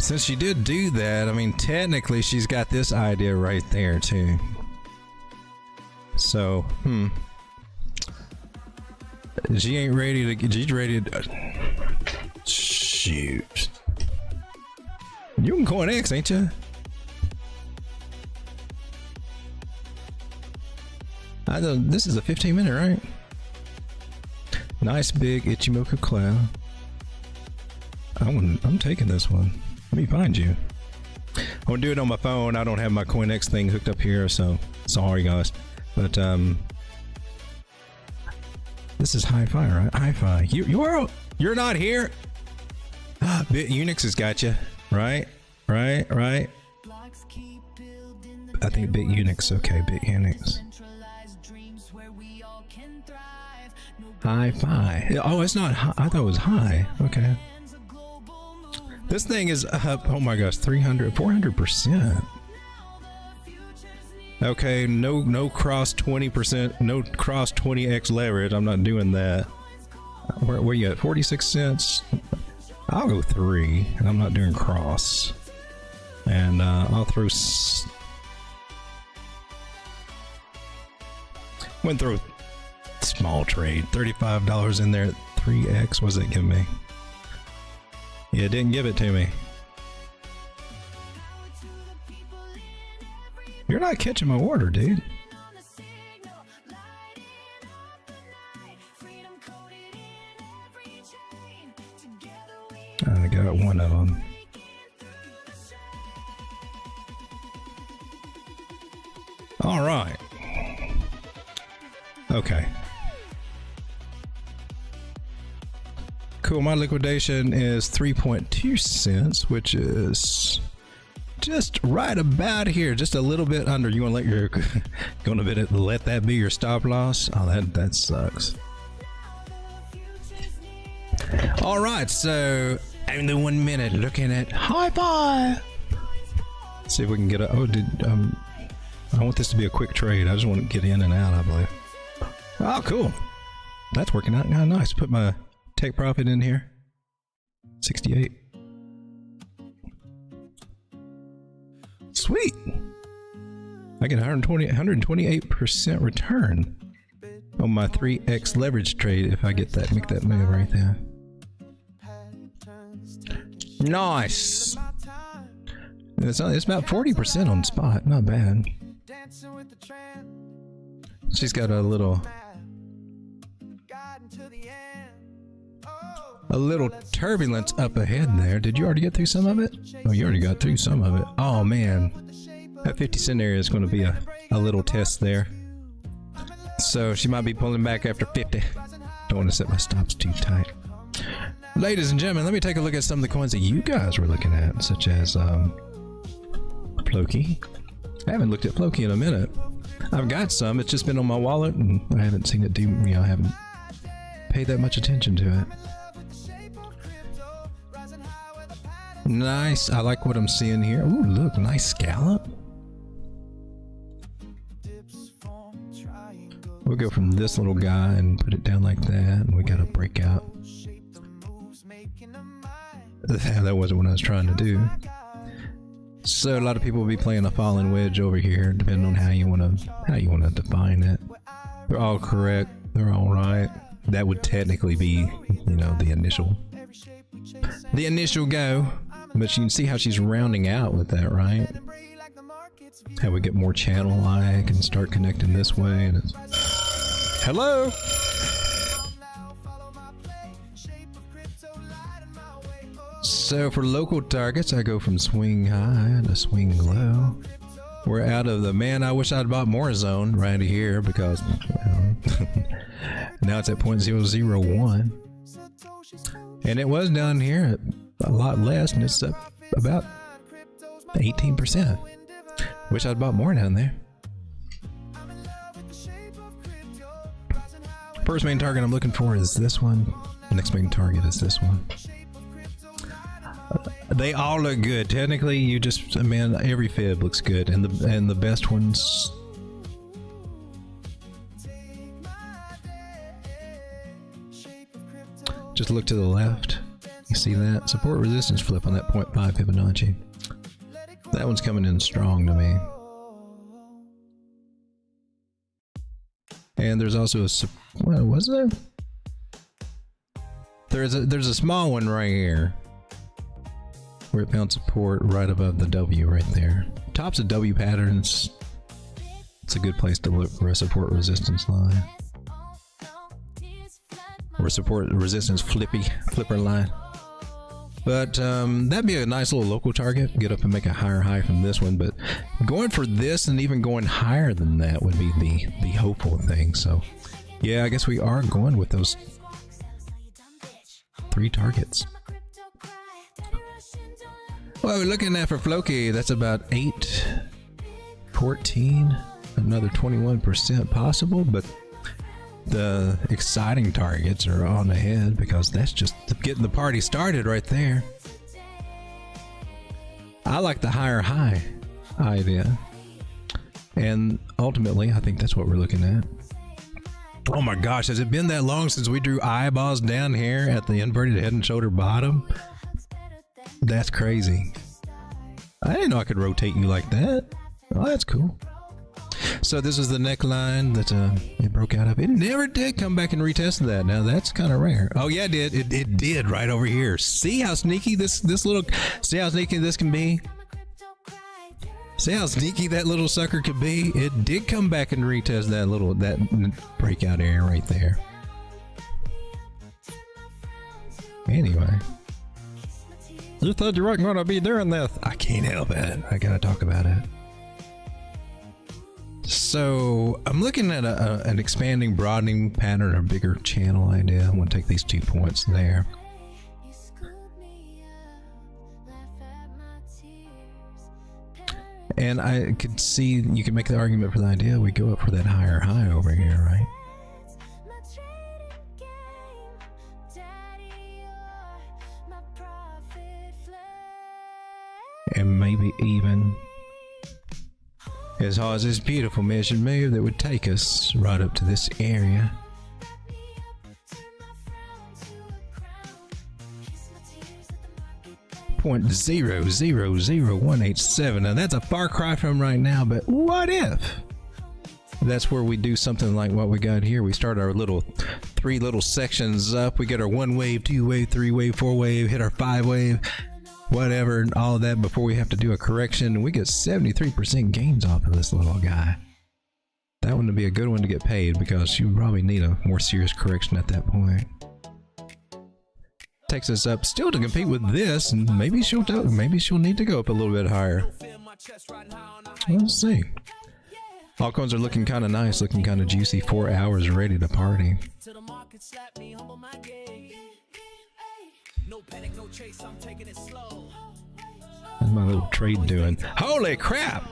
since she did do that, I mean, technically she's got this idea right there too. So, she ain't ready to. She's ready to. Shoot. You can COINEX, ain't you? I know this is a 15-minute, right? Nice big Ichimoku cloud. I'm taking this one. Let me find you. I'm gonna do it on my phone. I don't have my COINEX thing hooked up here, so sorry guys. But this is hi-fi, right? Hi-fi. You're not here. BitUnix has got you, right? Right. I think BitUnix. Okay, BitUnix. Hi-fi. Oh, it's not high. I thought it was high. Okay. This thing is up. Oh my gosh, 400%. Okay, no cross 20%, no cross 20x leverage. I'm not doing that. Where you at? 46 cents. I'll go 3, and I'm not doing cross. And I'll throw. Went through small trade, $35 in there. 3x. What does it give me? Yeah, it didn't give it to me. You're not catching my order, dude. I got one of them. All right. Okay. Cool. My liquidation is 3.2 cents, which is just right about here, just a little bit under. You want to let that be your stop loss? Oh, that sucks. All right, so in the 1 minute, looking at hi-fi. See if we can get a. Oh, I want this to be a quick trade. I just want to get in and out, I believe. Oh, cool. That's working out. Oh, nice. Put my take profit in here. 68. Sweet. I get 128% return on my 3x leverage trade if I get that, make that move right there. Nice. It's about 40% on spot. Not bad. She's got a little turbulence up ahead there. Did you already get through some of it? Oh, you already got through some of it. Oh man, that 50 cent area is going to be a little test there. So she might be pulling back after 50. Don't want to set my stops too tight. Ladies and gentlemen, let me take a look at some of the coins that you guys were looking at, such as Floki. I haven't looked at Floki in a minute. I've got some. It's just been on my wallet, and I haven't seen it do. I haven't paid that much attention to it. Nice. I like what I'm seeing here. Ooh, look, nice scallop. We'll go from this little guy and put it down like that, and we got a breakout. That wasn't what I was trying to do. So a lot of people will be playing a falling wedge over here, depending on how you want to define it. They're all correct. They're all right. That would technically be, the initial go. But you can see how she's rounding out with that, right? How we get more channel-like and start connecting this way. And hello. So for local targets, I go from swing high to swing low. We're out of the I wish I'd bought more zone right here because now it's at 0.001. And it was down here a lot less, and it's up about 18%. Wish I'd bought more down there. First main target I'm looking for is this one. The next main target is this one. They all look good. Technically, every fib looks good, and the best ones. Just look to the left. You see that? Support resistance flip on that 0.5 Fibonacci. That one's coming in strong to me. And there's also a, what was there? There's a small one right here where it found support right above the W right there. Tops of W patterns. It's a good place to look for a support resistance line. Or support resistance flipper line. But that'd be a nice little local target. Get up and make a higher high from this one. But going for this and even going higher than that would be the hopeful thing. So yeah, I guess we are going with those 3 targets. Well, we're looking at for Floki, that's about 8, 14, another 21% possible, but the exciting targets are on ahead because that's just getting the party started right there. I like the higher high idea, and ultimately I think that's what we're looking at. Oh my gosh, has it been that long since we drew eyeballs down here at the inverted head and shoulder bottom? That's crazy. I didn't know I could rotate you like that. Oh, that's cool. So this is the neckline that it broke out of. It never did come back and retest that. Now that's kind of rare. Oh yeah, it did. It did right over here. See how sneaky see how sneaky this can be? See how sneaky that little sucker could be? It did come back and retest that breakout area right there. Anyway. You thought you weren't going to be doing this. I can't help it. I gotta talk about it. So I'm looking at an expanding, broadening pattern or bigger channel idea. I'm going to take these 2 points there. And I could see, you can make the argument for the idea we go up for that higher high over here, right? And maybe even as hard as this beautiful measured move that would take us right up to this area. .000187. Now that's a far cry from right now, but what if that's where we do something like what we got here? We start our 3 little sections up. We get our 1 wave, 2 wave, 3 wave, 4 wave, hit our 5 wave, whatever, and all of that before we have to do a correction, and we get 73% gains off of this little guy. That one would be a good one to get paid because you probably need a more serious correction at that point. Takes us up still to compete with this, and maybe she'll need to go up a little bit higher. We'll see. Altcoins are looking kind of nice, looking kind of juicy. 4 hours ready to party. How's my little trade doing? Holy crap!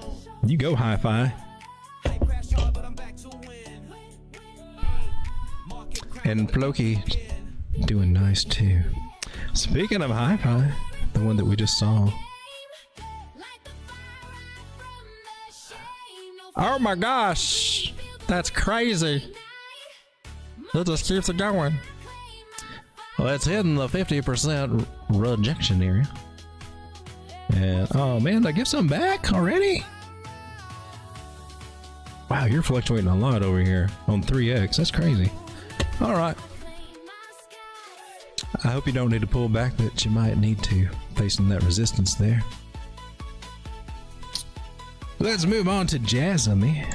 You go, hi-fi. And Floki doing nice too. Speaking of hi-fi, the one that we just saw. Oh my gosh! That's crazy! It just keeps it going. Well, it's hitting the 50% rejection area. And oh man, did I give some back already? Wow, you're fluctuating a lot over here on 3x. That's crazy. Alright. I hope you don't need to pull back, but you might need to, facing that resistance there. Let's move on to Jasmine.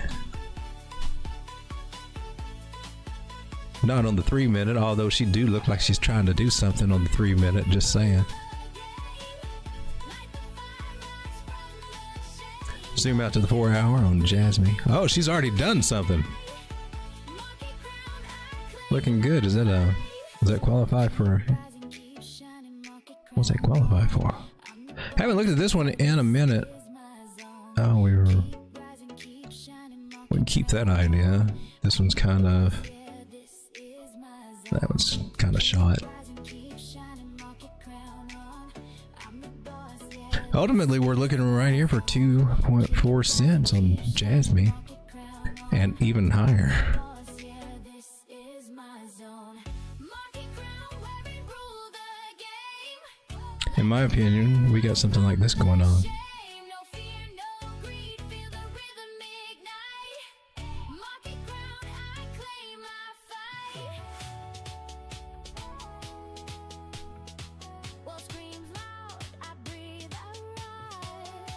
Not on the 3 minute, although she do look like she's trying to do something on the 3 minute, just saying. Zoom out to the 4 hour on Jasmine. Oh, she's already done something. Looking good. Does that qualify for? What's that qualify for? Haven't looked at this one in a minute. Oh, we can keep that idea. This one's kind of. That one's kind of shot. Ultimately, we're looking right here for 2.4 cents on Jasmine, and even higher. In my opinion, we got something like this going on. No fear, no greed, feel the rhythm ignite. Market crown, I claim my fight. World screams loud, I breathe, I ride.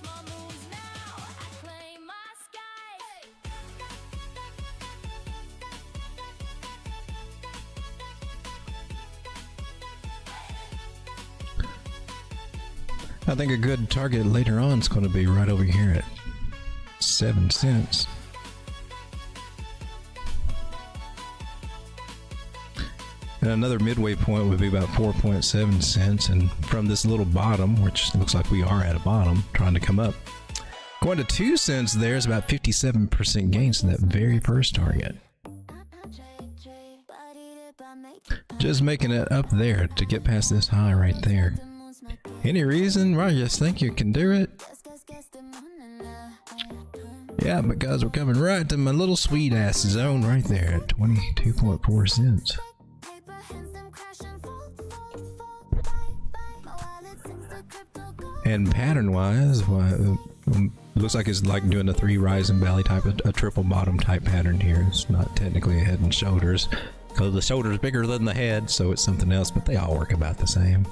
Small moves now, I claim my I think a good target later on is going to be right over here at 7 cents. And another midway point would be about 4.7 cents. And from this little bottom, which looks like we are at a bottom, trying to come up, going to 2 cents there is about 57% gains to that very first target. Just making it up there to get past this high right there. Any reason why you think you can do it? Yeah, because we're coming right to my little sweet ass zone right there at 22.4 cents. And pattern wise, looks like it's like doing a 3 rise and valley type of a triple bottom type pattern here. It's not technically a head and shoulders because the shoulder is bigger than the head, so it's something else, but they all work about the same.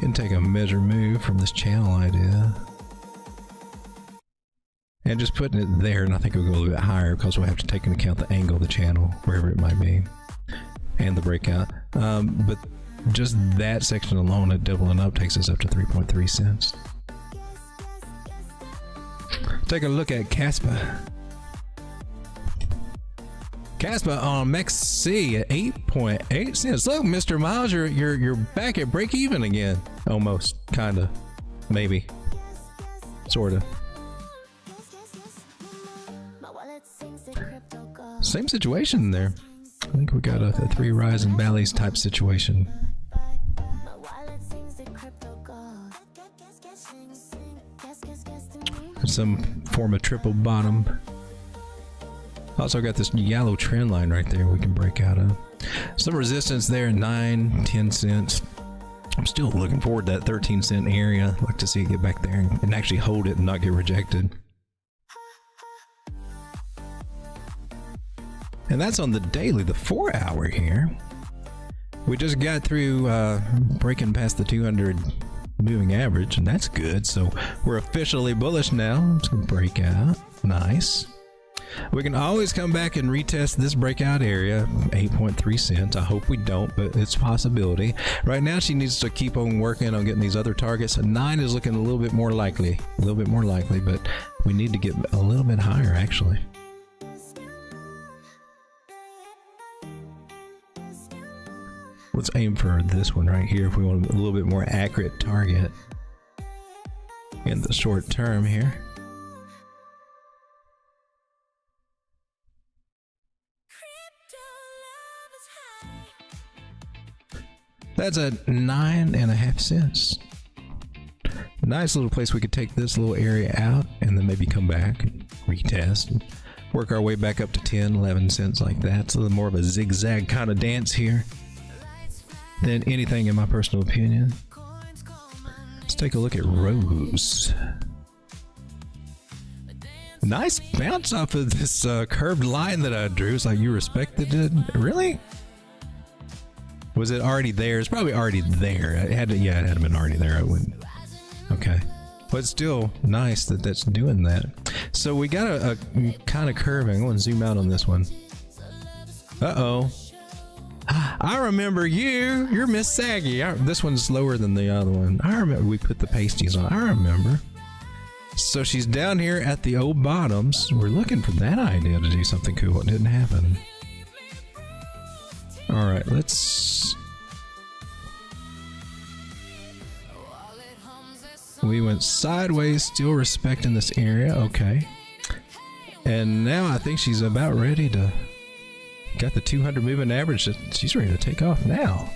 And take a measure move from this channel idea and just putting it there, and I think it'll go a little bit higher because we'll have to take into account the angle of the channel wherever it might be and the breakout, but just that section alone at doubling up takes us up to 3.3 cents. Take a look at Caspa. Caspa on MEXC at 8.8 cents. Look, Mr. Miles, you're back at break even again. Almost, kinda, maybe, sorta. Same situation there. I think we got a 3 rise and valleys type situation. Some form of triple bottom. Also got this yellow trend line right there we can break out of. Some resistance there, 9, 10 cents. I'm still looking forward to that 13 cent area. I'd like to see it get back there and actually hold it and not get rejected. And that's on the daily, the 4 hour here. We just got through breaking past the 200 moving average, and that's good. So we're officially bullish now. I'm just gonna break out. Nice. We can always come back and retest this breakout area, 8.3 cents. I hope we don't, but it's a possibility. Right now, she needs to keep on working on getting these other targets. 9 is looking a little bit more likely, but we need to get a little bit higher, actually. Let's aim for this one right here if we want a little bit more accurate target in the short term here. That's at 9.5 cents. Nice little place we could take this little area out and then maybe come back and retest and work our way back up to 10, 11 cents like that. It's a little more of a zigzag kind of dance here than anything in my personal opinion. Let's take a look at Rose. Nice bounce off of this curved line that I drew. It's like you respected it. Really? Was it already there? It's probably already there. It had to, yeah, it had been already there. I wouldn't. Okay. But it's still nice that that's doing that. So we got a kind of curving. I want to zoom out on this one. Uh-oh. I remember you. You're Miss Saggy. This one's lower than the other one. I remember we put the pasties on. I remember. So she's down here at the old bottoms. We're looking for that idea to do something cool. It didn't happen. All right, let's... We went sideways, still respecting this area. Okay. And now I think she's about ready to... Got the 200 moving average. She's ready to take off now.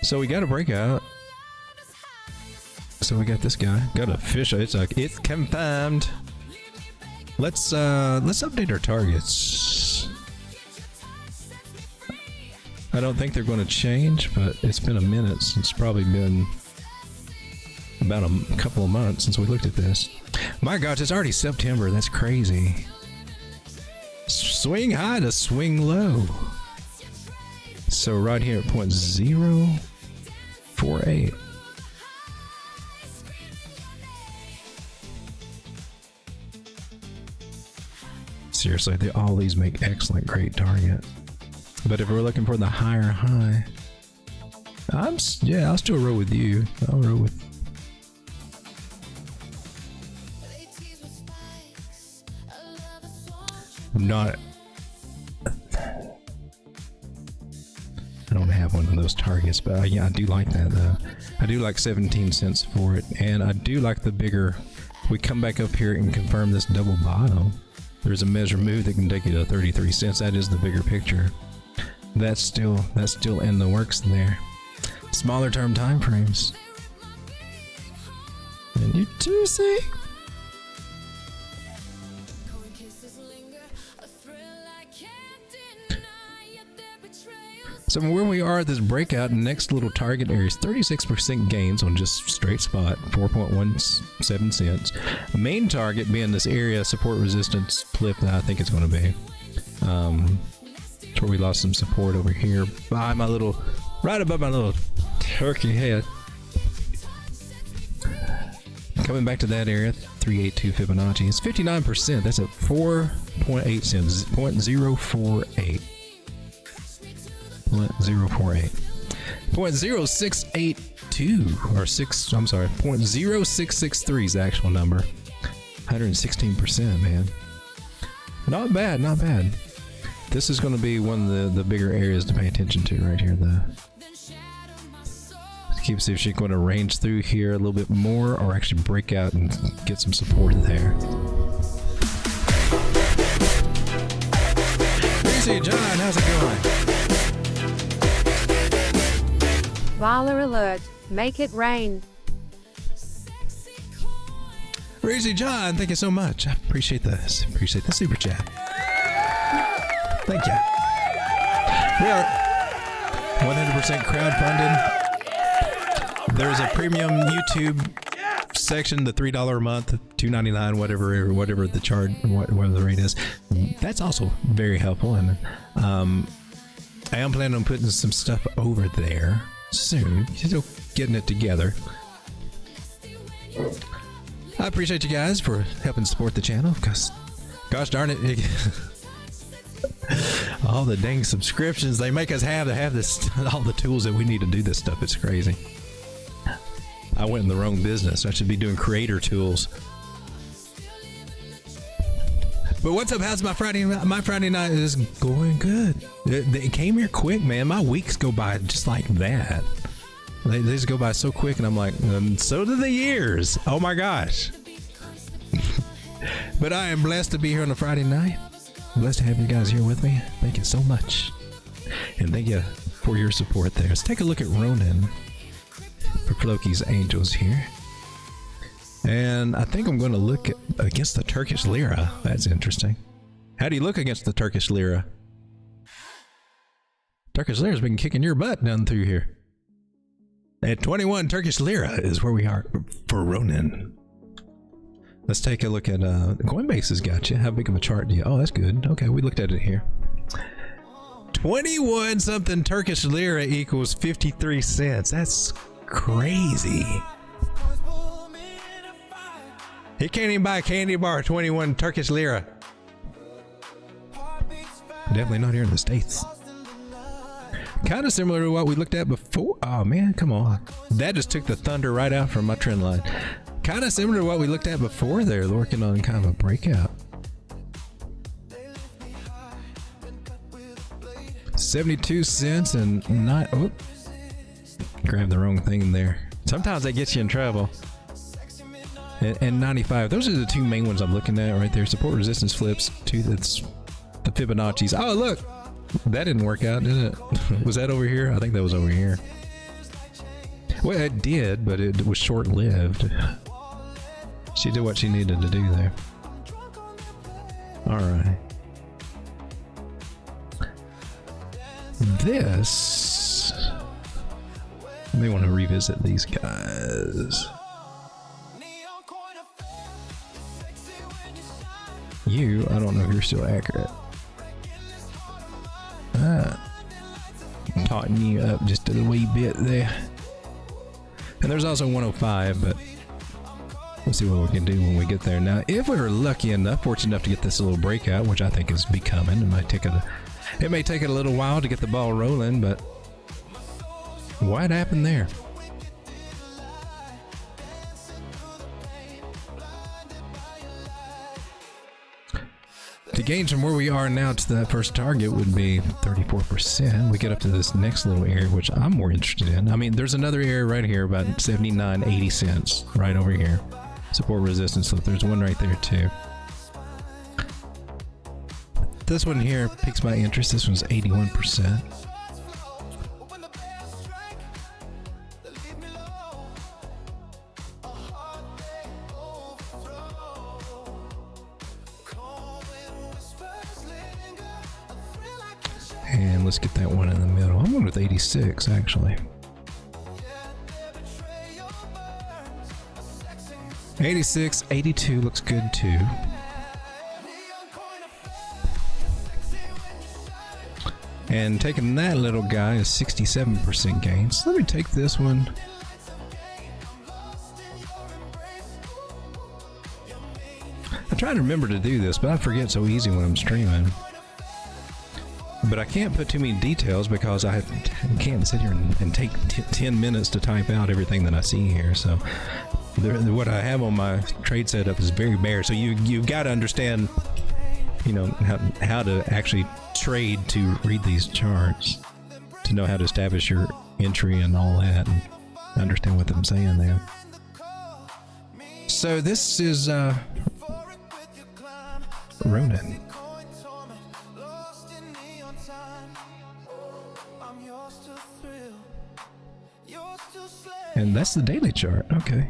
So we got a breakout. So we got this guy. Got a fish. It's confirmed. Let's update our targets. I don't think they're going to change, but it's been a minute since, probably been about a couple of months since we looked at this. My gosh, it's already September. That's crazy. Swing high to swing low. So right here at 0.048. Seriously, all these make excellent, great target. But if we're looking for the higher high, I'll still roll with you. I'll roll with. Not. I don't have one of those targets, but yeah, I do like that though. I do like 17 cents for it, and I do like the bigger. We come back up here and confirm this double bottom. There's a measure move that can take you to 33 cents. That is the bigger picture. That's still in the works there. Smaller term time frames. And you too, see? So where we are at this breakout, next little target area is 36% gains on just straight spot, 4.17 cents. The main target being this area support resistance flip that I think it's going to be. It's where we lost some support over here by my little, right above my little turkey head. Coming back to that area, 382 Fibonacci. It's 59%. That's at 4.8 cents, 0.048. 0.0682 or 6, I'm sorry, 0.0663 is the actual number. 116%, man. Not bad, not bad. This is going to be one of the bigger areas to pay attention to right here, though. Keep see if she's going to range through here a little bit more or actually break out and get some support there. Greasy John, how's it going? Valor alert. Make it rain. Greasy John, thank you so much. I appreciate this. Appreciate the super chat. Thank you. We are 100% crowdfunded. There's a premium YouTube section, the $3 a month, $2.99, whatever the charge, whatever the rate is. That's also very helpful, and I am planning on putting some stuff over there soon. Still getting it together. I appreciate you guys for helping support the channel, because gosh darn it, all the dang subscriptions they make us have to have this, all the tools that we need to do this stuff. It's crazy. I went in the wrong business. I should be doing creator tools. But what's up? How's my Friday? My Friday night is going good. It came here quick, man. My weeks go by just like that. They just go by so quick, and I'm like, so do the years. Oh my gosh. But I am blessed to be here on a Friday night. Blessed to have you guys here with me. Thank you so much. And thank you for your support there. Let's take a look at Ronin for Floki's Angels here. And I think I'm going to look at against the Turkish lira. That's interesting. How do you look against the Turkish lira? Turkish lira's been kicking your butt down through here. At 21 Turkish lira is where we are for Ronin. Let's take a look at Coinbase has got you. How big of a chart do you? Oh, that's good. Okay, we looked at it here. 21 something Turkish lira equals 53 cents. That's crazy. He can't even buy a candy bar 21 Turkish lira. Definitely not here in the States. Kind of similar to what we looked at before. Oh man, come on. That just took the thunder right out from my trend line. Kind of similar to what we looked at before there, working on kind of a breakout. 72 cents and not, oh, grabbed the wrong thing there. Sometimes that gets you in trouble. And 95, those are the two main ones I'm looking at right there. Support resistance flips, that's the Fibonacci's. Oh look, that didn't work out, did it? Was that over here? I think that was over here. Well, it did, but it was short-lived. She did what she needed to do there. All right. this, I may want to revisit these guys. You, I don't know if you're still accurate. Tighten you up just a wee bit there. And there's also 105, but we'll see what we can do when we get there. Now, if we were lucky enough, fortunate enough to get this little breakout, which I think is becoming, it may take it a little while to get the ball rolling, but what happened there? To gain from where we are now to that first target would be 34%. We get up to this next little area, which I'm more interested in. I mean, there's another area right here, about 79.80 cents, right over here. Support resistance, so there's one right there too. This one here piques my interest. This one's 81%. And let's get that one in the middle. I'm going with 86 actually. 86, 82 looks good too. And taking that little guy is 67% gain. So let me take this one. I try to remember to do this, but I forget so easy when I'm streaming. But I can't put too many details because I can't sit here and take 10 minutes to type out everything that I see here. So what I have on my trade setup is very bare. So you've got to understand, you know, how to actually trade to read these charts, to know how to establish your entry and all that, and understand what I'm saying there. So this is Ronin. And that's the daily chart. Okay.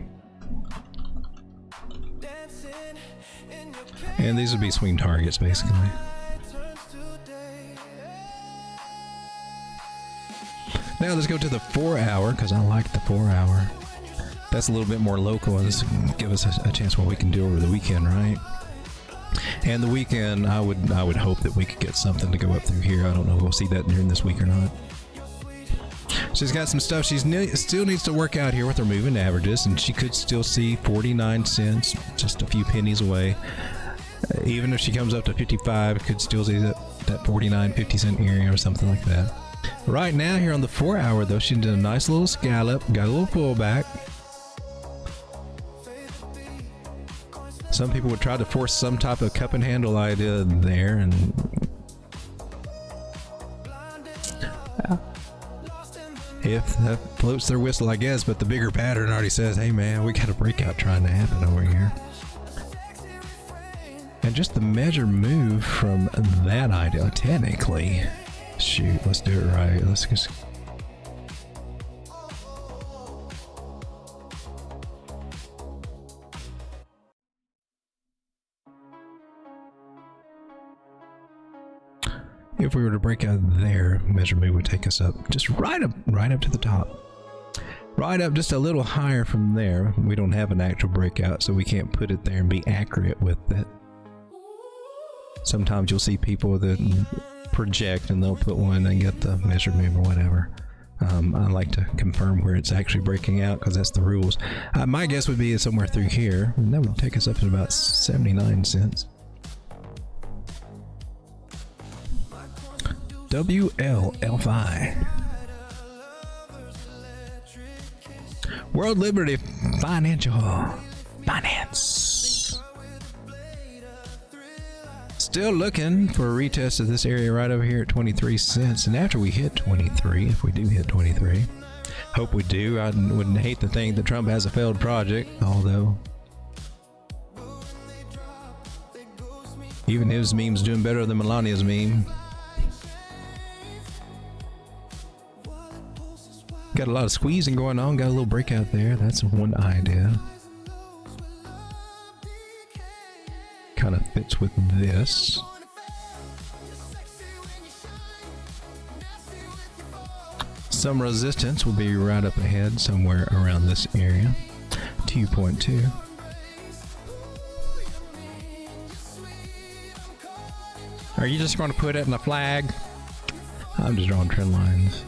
And these would be swing targets, basically. Now let's go to the 4 hour, because I like the 4 hour. That's a little bit more local, and this will give us a chance what we can do over the weekend, right? And the weekend, I would hope that we could get something to go up through here. I don't know if we'll see that during this week or not. She's got some stuff she still needs to work out here with her moving averages, and she could still see 49 cents, just a few pennies away. Even if she comes up to 55, could still see that 49, 50 cent area or something like that. Right now, here on the 4 hour, though, she did a nice little scallop, got a little pullback. Some people would try to force some type of cup and handle idea there, and if that floats their whistle, I guess, but the bigger pattern already says, hey man, we got a breakout trying to happen over here. And just the measure move from that idea, technically, shoot, let's do it right. Let's just if we were to break out there, measure move would take us up just right up to the top. Right up just a little higher from there. We don't have an actual breakout, so we can't put it there and be accurate with it. Sometimes you'll see people that project and they'll put one and get the measure move or whatever. I like to confirm where it's actually breaking out because that's the rules. My guess would be somewhere through here, and that would take us up to about 79 cents. WLFI. World Liberty Financial Finance. Still looking for a retest of this area right over here at 23 cents. And after we hit 23, if we do hit 23, hope we do. I wouldn't hate to think that Trump has a failed project, although even his meme's doing better than Melania's meme. Got a lot of squeezing going on, got a little breakout there. That's one idea. Kind of fits with this. Some resistance will be right up ahead, somewhere around this area. 2.2. Are you just going to put it in a flag? I'm just drawing trend lines.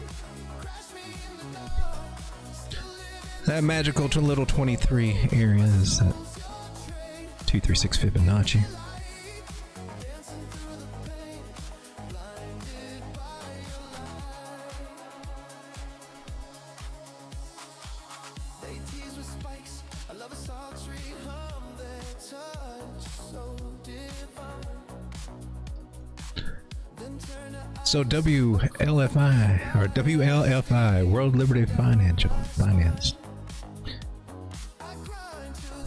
That magical to little 23 area is that 236 Fibonacci. So WLFI or WLFI, World Liberty Finance.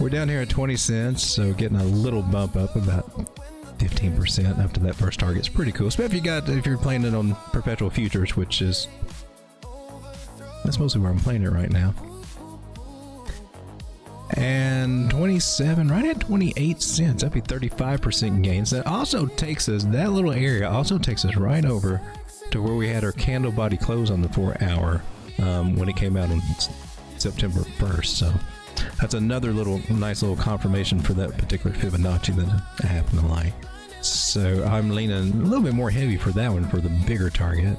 We're down here at 20 cents, so getting a little bump up, about 15% after that first target. It's pretty cool, especially if you're playing it on perpetual futures, which is that's mostly where I'm playing it right now. And 27, right at 28 cents. That'd be 35% gains. That also takes us, that little area also takes us right over to where we had our candle body close on the 4 hour when it came out on September 1st. So that's another nice little confirmation for that particular Fibonacci that I happen to like. So I'm leaning a little bit more heavy for that one for the bigger target.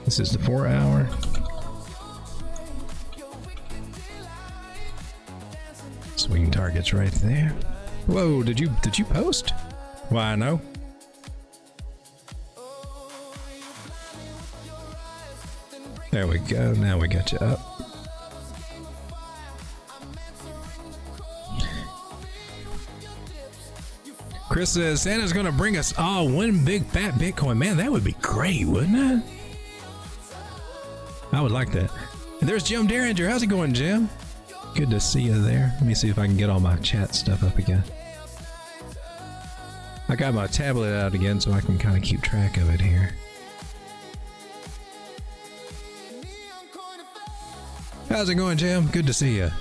This is the 4 hour. Swing targets right there. Whoa, did you post? Why, no. There we go. Now we got you up. Chris says Santa's gonna bring us all one big fat Bitcoin. Man, that would be great, wouldn't it? I would like that. And there's Jim Derringer. How's it going, Jim? Good to see you there. Let me see if I can get all my chat stuff up again. I got my tablet out again so I can kind of keep track of it here. How's it going, Jim? Good to see you.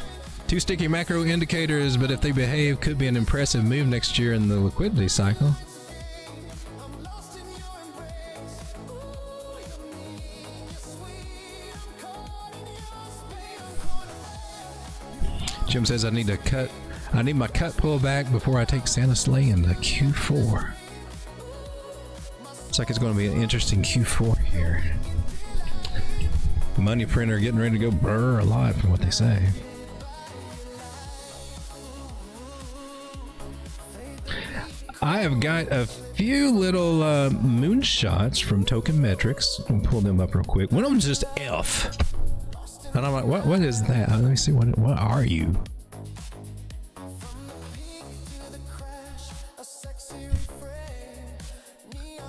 2 sticky macro indicators, but if they behave, could be an impressive move next year in the liquidity cycle. Jim says I need my cut pullback before I take Santa's sleigh into Q4. Looks like it's going to be an interesting Q4 here. Money printer getting ready to go brr a lot from what they say. I have got a few little moonshots from Tokenmetrics. I'll pull them up real quick. One of them's just F. And I'm like, what is that? Let me see, what are you?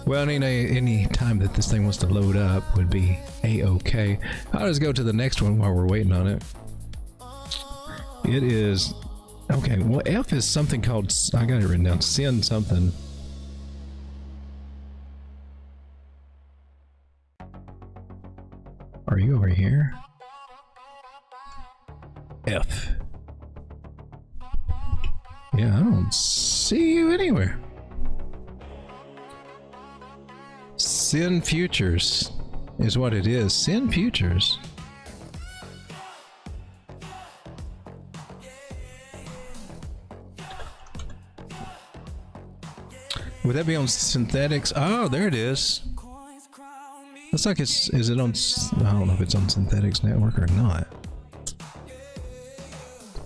Well, any time that this thing wants to load up would be a-okay. I'll just go to the next one while we're waiting on it. It is, okay, well, F is something called, I got it written down, send something. Are you over here? F. Yeah, I don't see you anywhere. Sin Futures is what it is. Sin Futures. Would that be on synthetics? Oh, there it is. Looks like it's, is it on, I don't know if it's on Synthetics Network or not.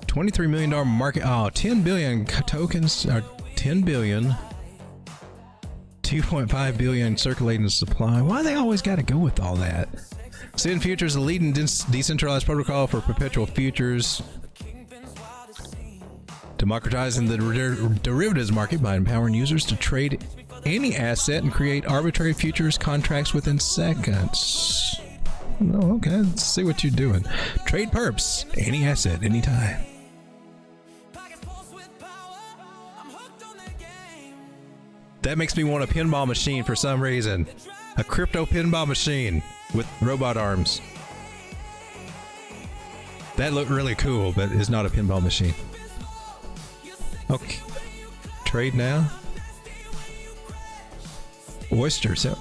$23 million market. Oh, 10 billion tokens, or 10 billion. 2.5 billion circulating supply. Why they always got to go with all that? Sin Futures, the leading decentralized protocol for perpetual futures, democratizing the derivatives market by empowering users to trade any asset and create arbitrary futures contracts within seconds. Oh, okay, let's see what you're doing. Trade perps, any asset, anytime. That makes me want a pinball machine for some reason. A crypto pinball machine with robot arms. That looked really cool, but it's not a pinball machine. Okay. Trade now. Oyster. So,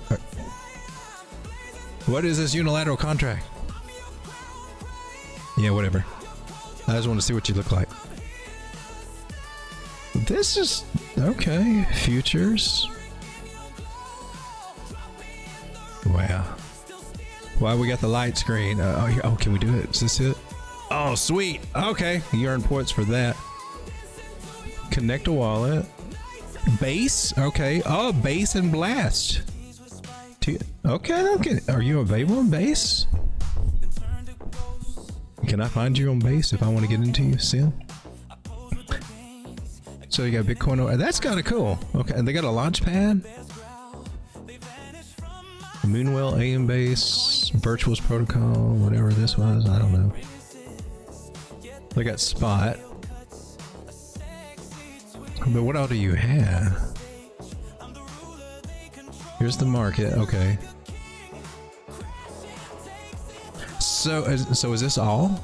what is this unilateral contract? Yeah, whatever. I just want to see what you look like. This is okay. Futures. Wow. Why we got the light screen? Oh, can we do it? Is this it? Oh, sweet. Okay, you earn points for that. Connect a wallet. Base. Okay. Oh, base and blast. Okay. Are you available on base? Can I find you on base if I want to get into you, Sin? So you got Bitcoin. That's kind of cool. Okay, and they got a launch pad. Moonwell AM base, Virtuals protocol, whatever this was, I don't know. They got Spot. But what all do you have? Here's the market. Okay. So is this all?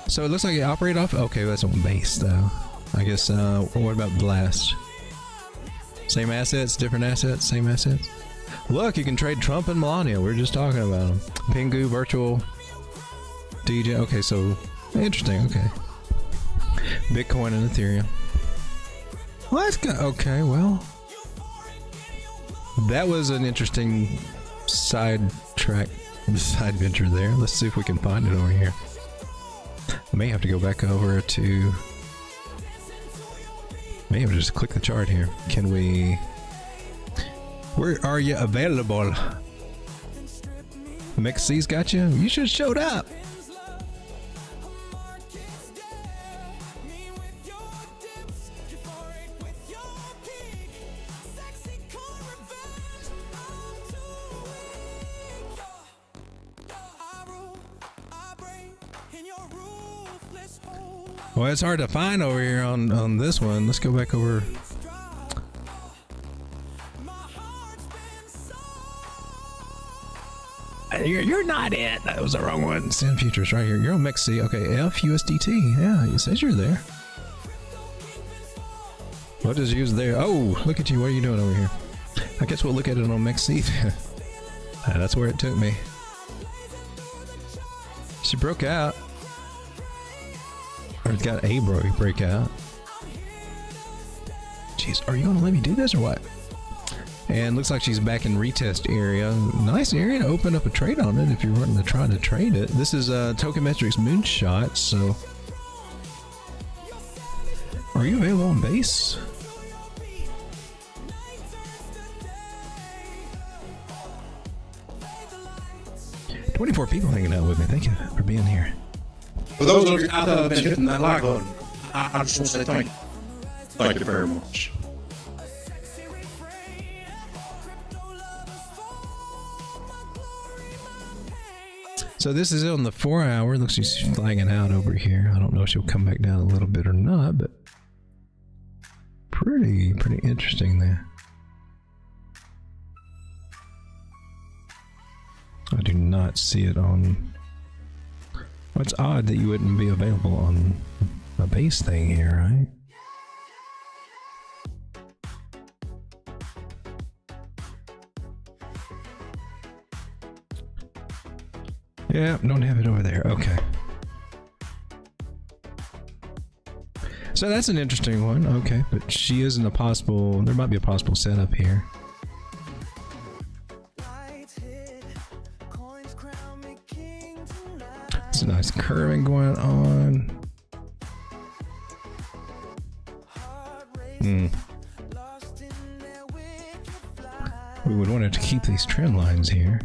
So it looks like it operate off. Okay, that's on base though. I guess. What about blast? Same assets, different assets, same assets. Look, you can trade Trump and Melania. We were just talking about them. Pingu, virtual, DJ. Okay, so interesting. Okay. Bitcoin and Ethereum. Well, that's good. Okay, well, that was an interesting side venture there. Let's see if we can find it over here. I may have to go back over to. May have to just click the chart here. Can we? Where are you available? MXC's got you. You should have showed up. Well, it's hard to find over here on this one. Let's go back over. You're not it. That was the wrong one. Send futures right here. You're on MXC. Okay, FUSDT. Yeah, it says you're there. What is used there? Oh, look at you. What are you doing over here? I guess we'll look at it on MXC. That's where it took me. She broke out. Or it's got a breakout. Jeez, are you gonna let me do this or what? And looks like she's back in retest area. Nice area to open up a trade on it if you're wanting to try to trade it. This is Tokenmetrics Moonshot, so. Are you available on base? $24 people hanging out with me. Thank you for being here. For those of you out there that have been hitting that like button, I just want to say thank you. Thank you very much. So this is on the 4 hour. Looks like she's flagging out over here. I don't know if she'll come back down a little bit or not, but pretty interesting there. I do not see it on. Well, it's odd that you wouldn't be available on a base thing here, right? Yeah, don't have it over there. Okay. So that's an interesting one. Okay, but she isn't a possible. There might be a possible setup here. It's a nice curving going on. We would want to keep these trend lines here.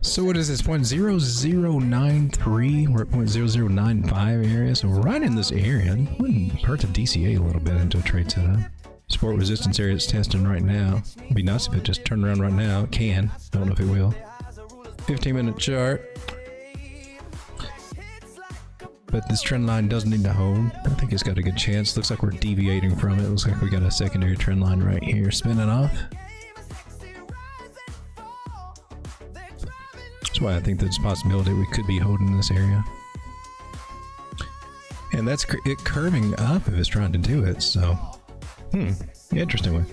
So what is this, 0.0093? We're at 0.0095 area, so we're right in this area. It wouldn't hurt to DCA a little bit into a trade setup. Support resistance area it's testing right now. It'd be nice if it just turned around right now. It can. Don't know if it will. 15-minute chart. But this trend line does need to hold. I think it's got a good chance. Looks like we're deviating from it. Looks like we got a secondary trend line right here spinning off. That's why I think there's a possibility we could be holding this area. And that's it curving up if it's trying to do it, so... interesting one.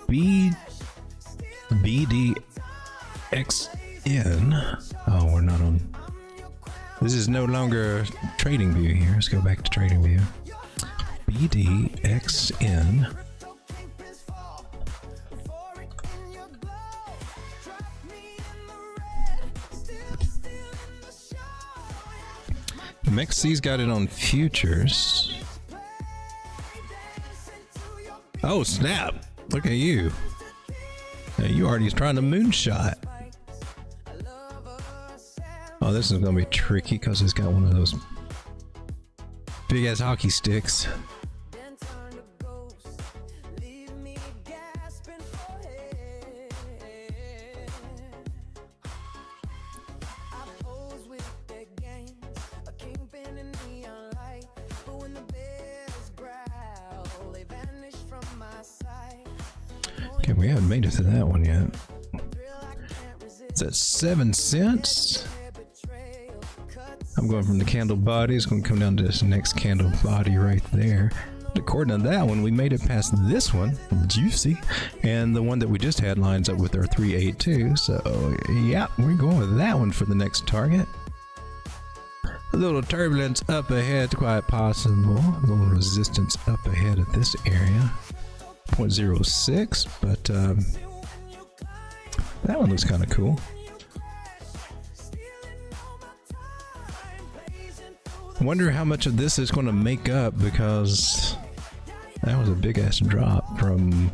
BDXN. Oh, we're not on... This is no longer TradingView here. Let's go back to TradingView. BDXN. Mexi's got it on futures. Oh, snap. Look at you. Now you already trying to moonshot. Oh, this is going to be tricky because it's got one of those big ass hockey sticks. Okay, we haven't made it to that one yet. It's at 7 cents. I'm going from the candle body. It's going to come down to this next candle body right there. According to that one, we made it past this one, juicy, and the one that we just had lines up with our 382. So yeah, we're going with that one for the next target. A little turbulence up ahead, quite possible. A little resistance up ahead at this area, 0.06, but that one looks kind of cool. I wonder how much of this is going to make up, because that was a big ass drop from,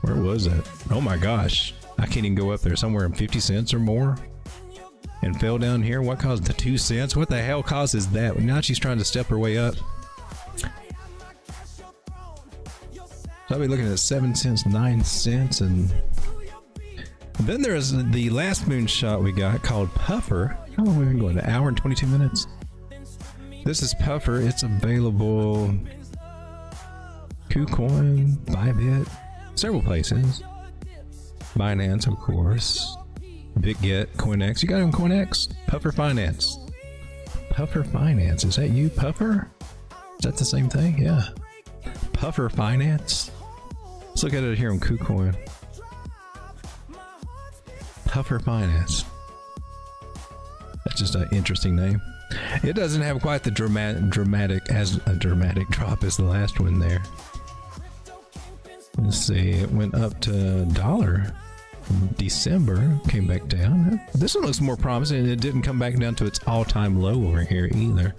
where was it? Oh my gosh, I can't even go up there. Somewhere in 50 cents or more, and fell down here. What caused the 2 cents? What the hell causes that? Now she's trying to step her way up. So I'll be looking at 7 cents, 9 cents, and then there's the last moonshot we got called Puffer. How long have we been going? An hour and 22 minutes. This is Puffer. It's available KuCoin, Bybit, several places. Binance, of course. BitGet, COINEX. You got it on COINEX? Puffer Finance. Puffer Finance. Is that you, Puffer? Is that the same thing? Yeah. Puffer Finance. Let's look at it here on KuCoin. Puffer Finance. That's just an interesting name. It doesn't have quite the dramatic drop as the last one there. Let's see, it went up to $1 in December, came back down. This one looks more promising. It didn't come back down to its all-time low over here either.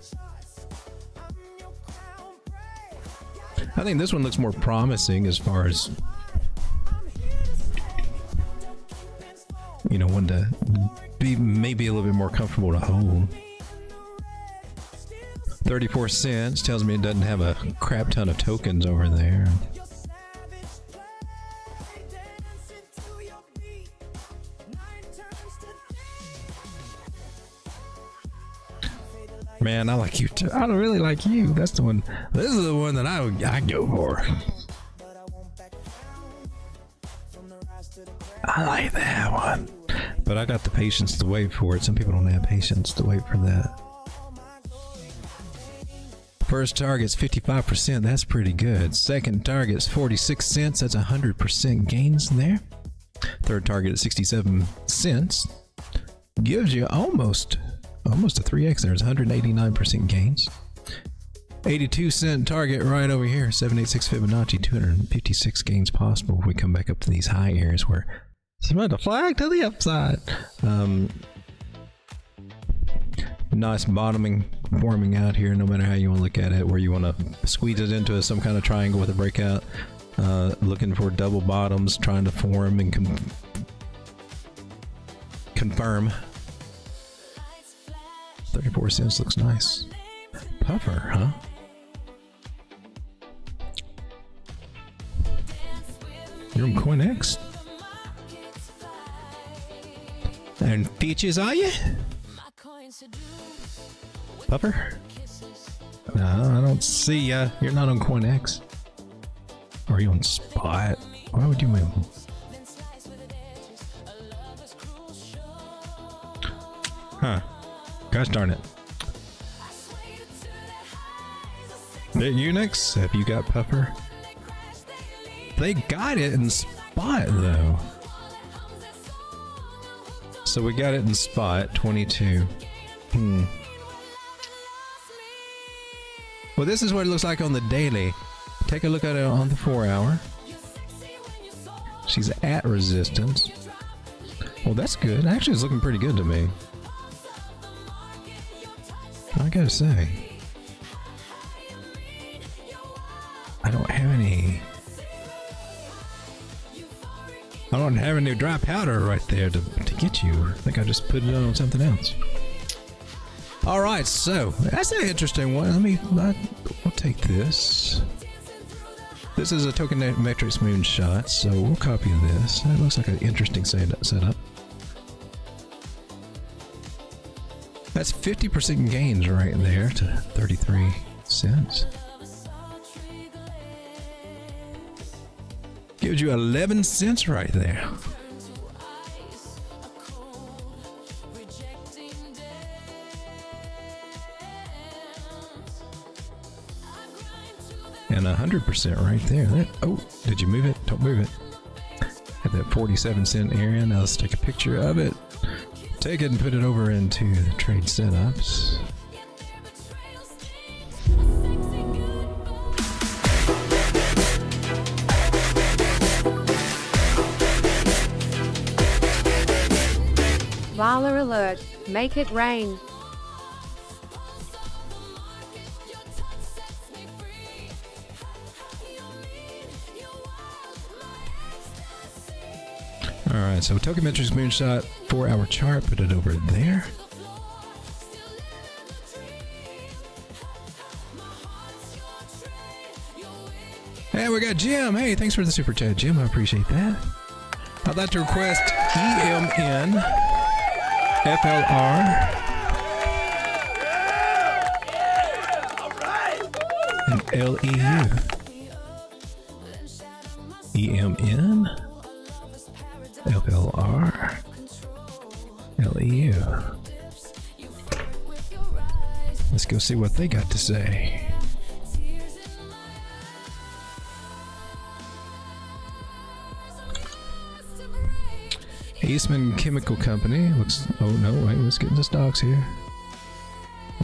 I think this one looks more promising as far as, you know, one to be maybe a little bit more comfortable to hold. 34 cents tells me it doesn't have a crap ton of tokens over there. Man, I like you too. I really like you. That's the one. This is the one that I go for. I like that one. But I got the patience to wait for it. Some people don't have patience to wait for that. First target's 55%. That's pretty good. Second target's 46 cents. That's 100% gains there. Third target at 67 cents. Gives you almost a 3x. There's 189% gains. 82-cent target right over here. 786 Fibonacci. 256 gains possible if we come back up to these high areas where it's about to flag to the upside. Nice bottoming, forming out here, no matter how you want to look at it, where you want to squeeze it into some kind of triangle with a breakout. Looking for double bottoms, trying to form and confirm. 34 cents looks nice. Puffer, huh? You're on COINEX? And features, are you? Puffer? No, I don't see ya. You're not on COINEX. Or are you on Spot? Why would you move? Huh. Gosh darn it. The Unix, have you got Puffer? They got it in spot though. So we got it in spot 22. Well, this is what it looks like on the daily. Take a look at it on the 4 hour. She's at resistance. Well, that's good. Actually, it's looking pretty good to me. I gotta say, I don't have any dry powder right there to get you. I think I just put it on something else. All right, so that's an interesting one. We'll take this. This is a Tokenmetrics moonshot, so we'll copy this. That looks like an interesting setup. That's 50% gains right there to 33 cents. Gives you 11 cents right there. And 100% right there. Oh, did you move it? Don't move it. Have that 47-cent area. Now let's take a picture of it. Take it and put it over into the trade setups. Valor alert, make it rain. Alright, so Tokenmetrics moonshot, 4 hour chart, put it over there. Hey, we got Jim. Hey, thanks for the super chat, Jim. I appreciate that. I'd like to request EMN, FLR, and LEU. EMN, FLR, LEU. Let's go see what they got to say. Eastman Chemical Company looks. Oh no, wait, let's get into stocks here.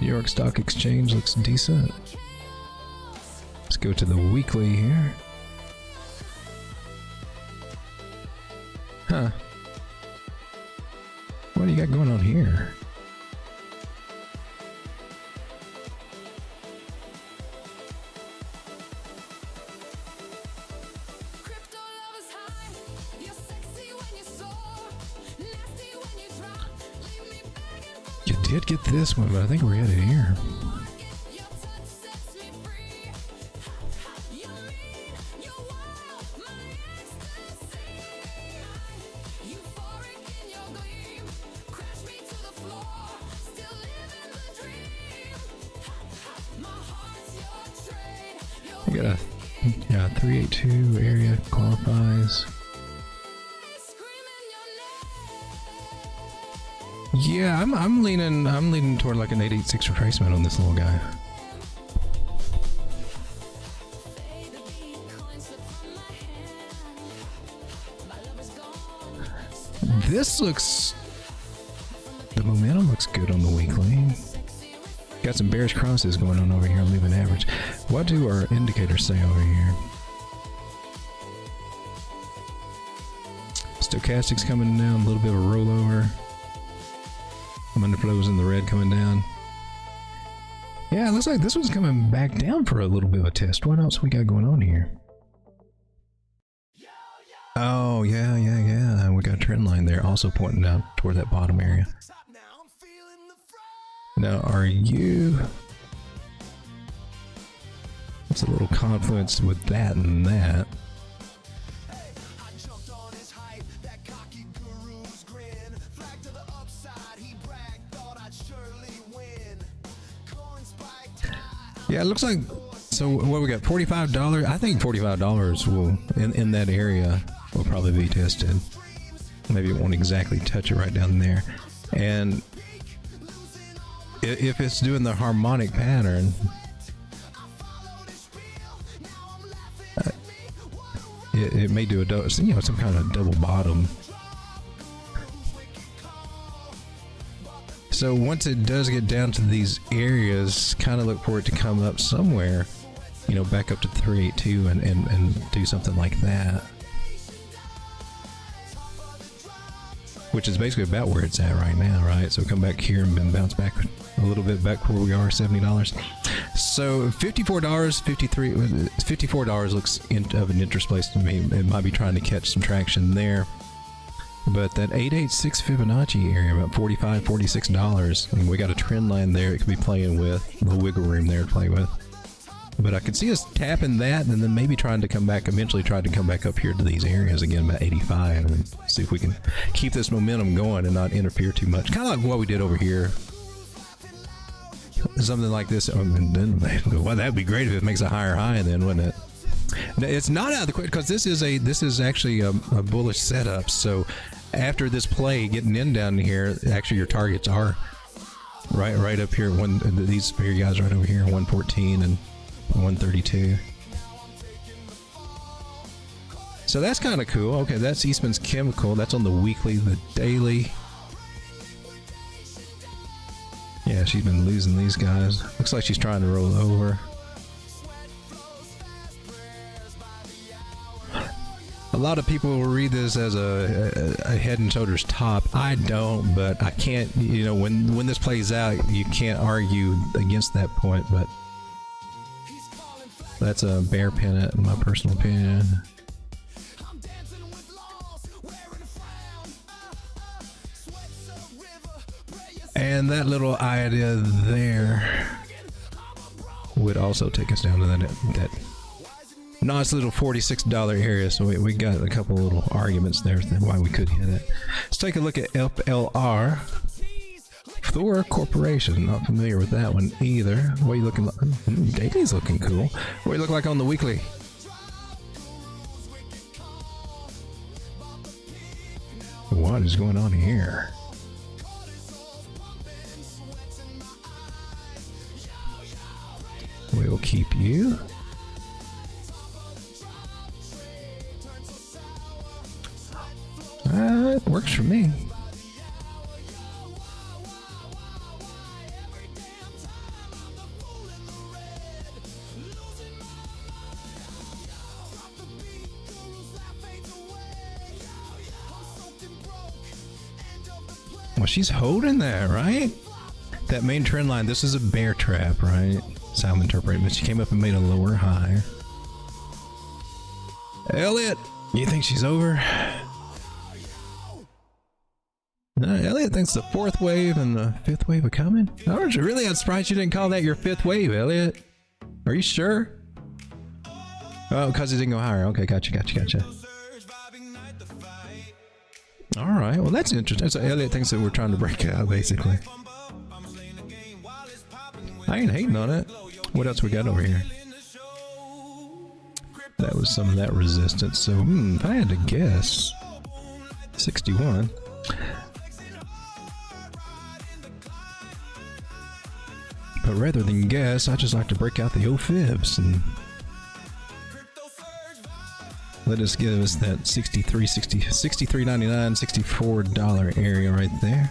New York Stock Exchange looks decent. Let's go to the weekly here. Huh. What do you got going on here? You did get this one, but I think we're headed here. I got a 382 area qualifies. Yeah, I'm leaning toward like an 886 retracement on this little guy. This looks, the momentum looks good on the weekly. Got some bearish crosses going on over here on moving average. What do our indicators say over here? Stochastics coming down, a little bit of a rollover. Underflows in the red coming down. Yeah, it looks like this one's coming back down for a little bit of a test. What else we got going on here? Oh, yeah. We got a trend line there also pointing down toward that bottom area. Now, are you... It's a little confluence with that and that. Yeah, it looks like, so what we got, $45? I think $45 will, in that area, will probably be tested. Maybe it won't exactly touch it right down there. And if it's doing the harmonic pattern, it may do a some kind of double bottom. So once it does get down to these areas, kind of look for it to come up somewhere, back up to 382 and do something like that, which is basically about where it's at right now, right? So come back here and then bounce back a little bit back where we are, $70. So $54 looks of an interest place to me. It might be trying to catch some traction there. But that 886 Fibonacci area, about $45, $46, and we got a trend line there it could be playing with, a little wiggle room there to play with. But I could see us tapping that and then maybe trying to come back, eventually try to come back up here to these areas again, about 85, and see if we can keep this momentum going and not interfere too much. Kind of like what we did over here. Something like this, and then well, that'd be great if it makes a higher high then, wouldn't it? It's not out of the question because this is actually a bullish setup. So after this play, getting in down here, actually your targets are right up here. These guys right over here, 114 and 132. So that's kind of cool. Okay, that's Eastman's Chemical. That's on the weekly, the daily. Yeah, she's been losing these guys. Looks like she's trying to roll over. A lot of people will read this as a head and shoulders top. I don't, but I can't, when this plays out, you can't argue against that point, but that's a bear pennant in my personal opinion. And that little idea there would also take us down to that nice little $46 area. So we got a couple little arguments there why we could hit it. Let's take a look at FLR. Thor Corporation. Not familiar with that one either. What are you looking like? Daily's looking cool. What do you look like on the weekly? What is going on here? We'll keep you. It works for me. Well, she's holding that, right? That main trend line, this is a bear trap, right? That's how I'm interpreting it. She came up and made a lower high. Elliot, you think she's over? No, Elliot thinks the fourth wave and the fifth wave are coming. Oh, really? I'm surprised you didn't call that your fifth wave, Elliot. Are you sure? Oh, because it didn't go higher. Okay, gotcha. All right, well, that's interesting. So Elliot thinks that we're trying to break out, basically. I ain't hating on it. What else we got over here? That was some of that resistance. So, if I had to guess, 61. But rather than guess, I just like to break out the old fibs and let us give us that $63.99, $64 area right there.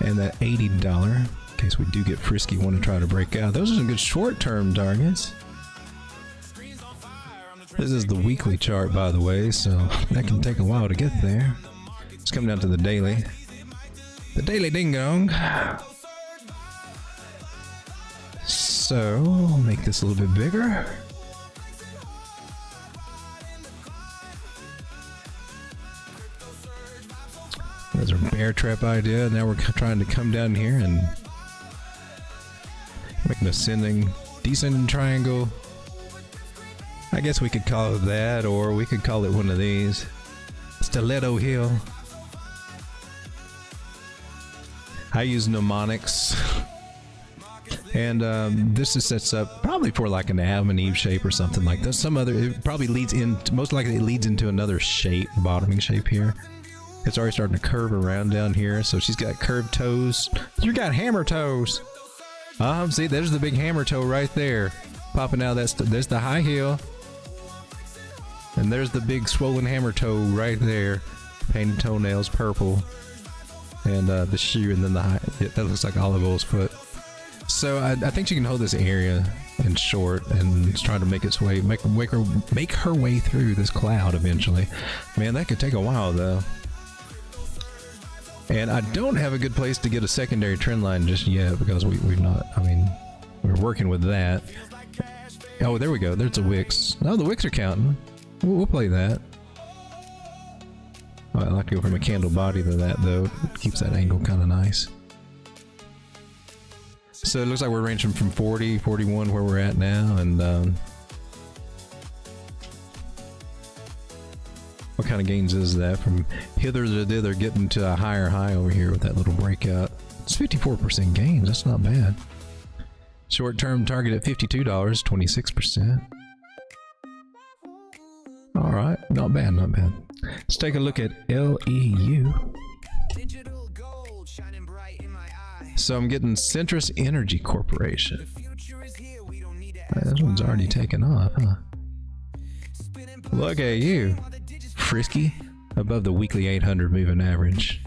And that $80, in case we do get frisky, want to try to break out. Those are some good short-term targets. This is the weekly chart, by the way, so that can take a while to get there. Let's come down to the daily. The daily ding-dong. So, I'll make this a little bit bigger. That's our bear trap idea. Now we're trying to come down here and make an descending triangle. I guess we could call it that, or we could call it one of these. Stiletto Hill. I use mnemonics. And this is sets up probably for like an Adam and Eve shape or something like that. Some other, it probably leads in, most likely it leads into another shape, bottoming shape here. It's already starting to curve around down here, so she's got curved toes. You got hammer toes. See, there's the big hammer toe right there, popping out. There's the high heel, and there's the big swollen hammer toe right there. Painted toenails, purple, and the shoe, and then the high. That looks like olive oil's foot. So I think she can hold this area in short, and it's trying to make its way, make her way through this cloud eventually. Man, that could take a while though. And I don't have a good place to get a secondary trend line just yet because we've not. I mean, we're working with that. Oh, there we go. There's the wicks. Oh, the wicks are counting. We'll play that. Oh, I like to go from a candle body to that though. It keeps that angle kind of nice. So it looks like we're ranging from 40, 41 where we're at now, and what kind of gains is that from hither to thither, getting to a higher high over here with that little breakout? It's 54% gains. That's not bad. Short-term target at $52, 26%. All right, not bad, not bad. Let's take a look at LEU. So I'm getting Centrus Energy Corporation. This one's already taken off, huh? Look at you. Frisky, above the weekly 800 moving average.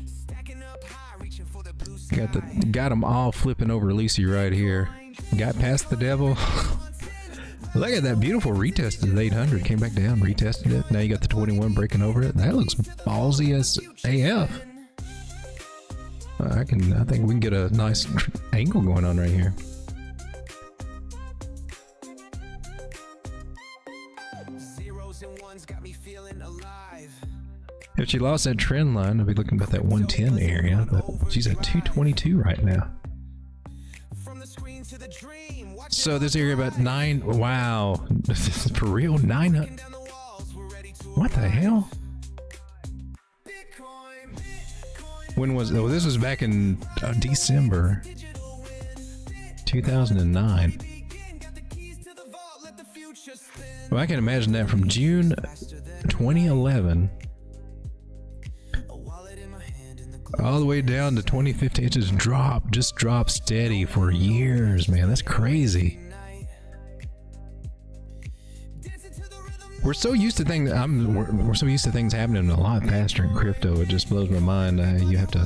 Got them all flipping over Lucy right here. Got past the devil. Look at that beautiful retest of the 800. Came back down, retested it. Now you got the 21 breaking over it. That looks ballsy as AF. I think we can get a nice angle going on right here. If she lost that trend line, I'd be looking about that 110 area, but she's at 222 right now. So this area about 9. Wow, for real, 900. What the hell? When was? Oh, this was back in December 2009. Well, I can imagine that from June 2011 all the way down to 2015. It just dropped steady for years, man. That's crazy. We're so used to things. We're so used to things happening a lot faster in crypto. It just blows my mind. You have to,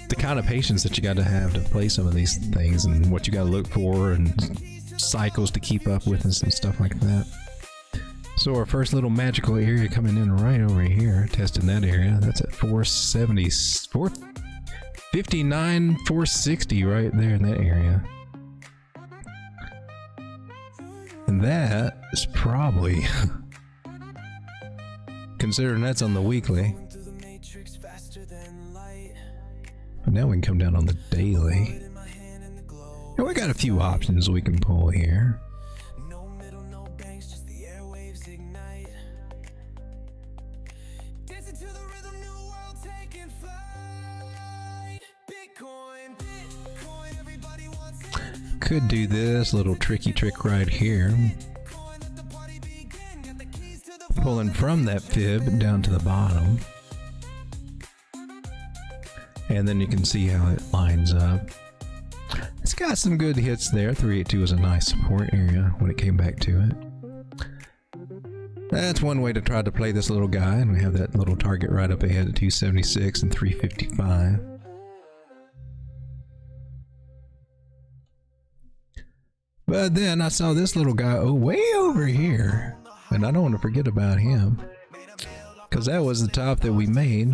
the kind of patience that you got to have to play some of these things, and what you got to look for, and cycles to keep up with, and some stuff like that. So our first little magical area coming in right over here, testing that area. That's at 470, 459, 460 right there in that area. And that is probably, considering that's on the weekly. But now we can come down on the daily. And we got a few options we can pull here. Could do this little tricky trick right here, pulling from that fib down to the bottom, and then you can see how it lines up. It's got some good hits there. 382 is a nice support area when it came back to it. That's one way to try to play this little guy, and we have that little target right up ahead at 276 and 355. But then I saw this little guy way over here, and I don't want to forget about him, because that was the top that we made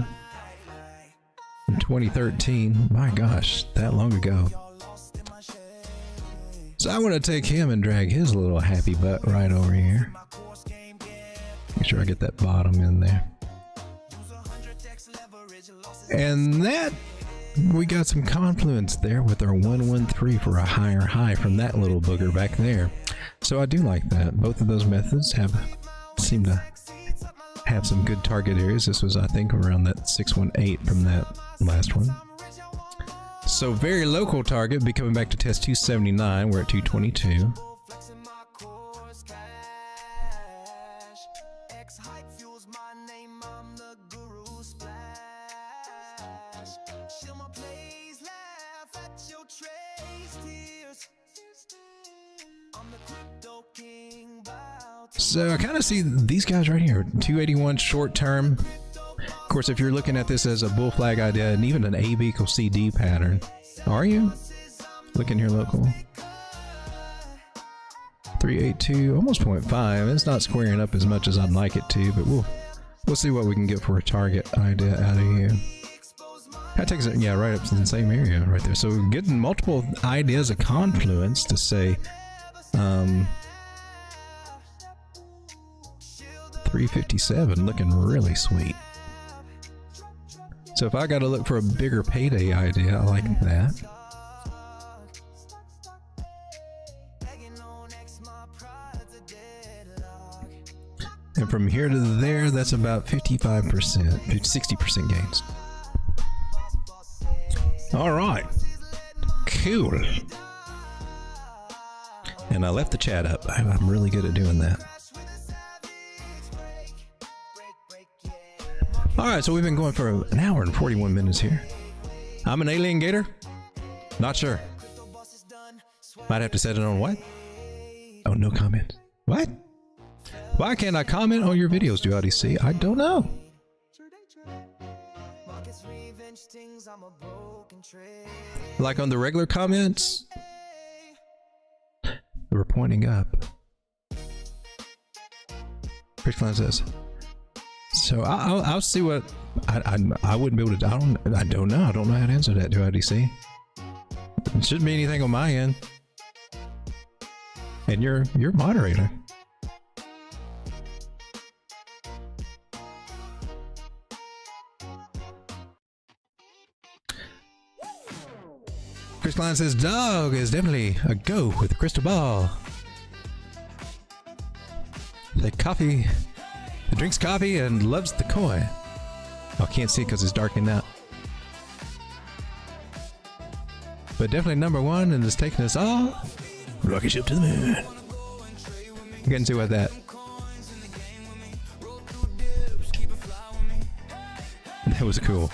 in 2013. My gosh, that long ago. So I want to take him and drag his little happy butt right over here. Make sure I get that bottom in there. And that, we got some confluence there with our 113 for a higher high from that little booger back there. So I do like that. Both of those methods seem to have some good target areas. This was, I think, around that 618 from that last one. So very local target, be coming back to test 279. We're at 222. So I kind of see these guys right here, 281 short term. Of course, if you're looking at this as a bull flag idea and even an AB equals CD pattern, are you? Looking here local. 382, almost 0.5. It's not squaring up as much as I'd like it to, but we'll see what we can get for a target idea out of here. That takes it, yeah, right up to the same area right there. So getting multiple ideas of confluence to say 357, looking really sweet. So if I got to look for a bigger payday idea, I like that. And from here to there, that's about 55%, 60% gains. All right, cool. And I left the chat up. I'm really good at doing that. All right, so we've been going for an hour and 41 minutes here. I'm an alien gator? Not sure. Might have to set it on what? Oh, no comment. What? Why can't I comment on your videos, Duality C? I don't know. Like on the regular comments? We're pointing up. Chris says. So I'll see what I wouldn't be able to. I don't know. I don't know how to answer that. Duality C. It shouldn't be anything on my end. And you're moderator. Chris Klein says, dog is definitely a go with the crystal ball. The coffee, he drinks coffee and loves the coin. Oh, I can't see it because it's darkening out. But definitely number one and is taking us all rocket ship to the moon. You can see what that. That was cool.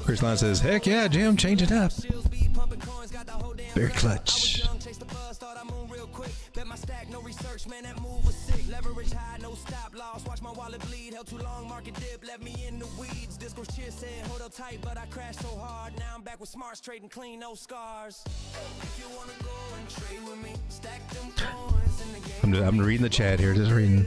Chris Line says, heck yeah, Jim, change it up. Very clutch. I'm reading the chat here, just reading.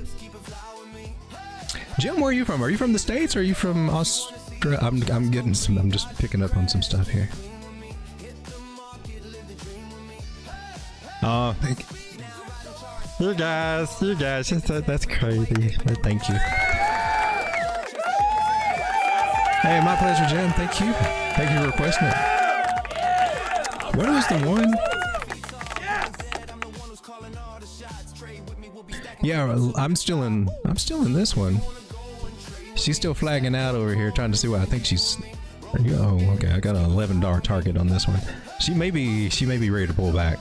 Jim, where are you from? Are you from the States or are you from Australia? I'm getting some, I'm just picking up on some stuff here. Oh, thank you. You guys, that's crazy. Thank you. Hey, my pleasure, Jim. Thank you. Thank you for requesting it. What was the one? Yeah, I'm still in this one. She's still flagging out over here, trying to see what I think she's. Oh, okay. I got an $11 target on this one. She may be ready to pull back.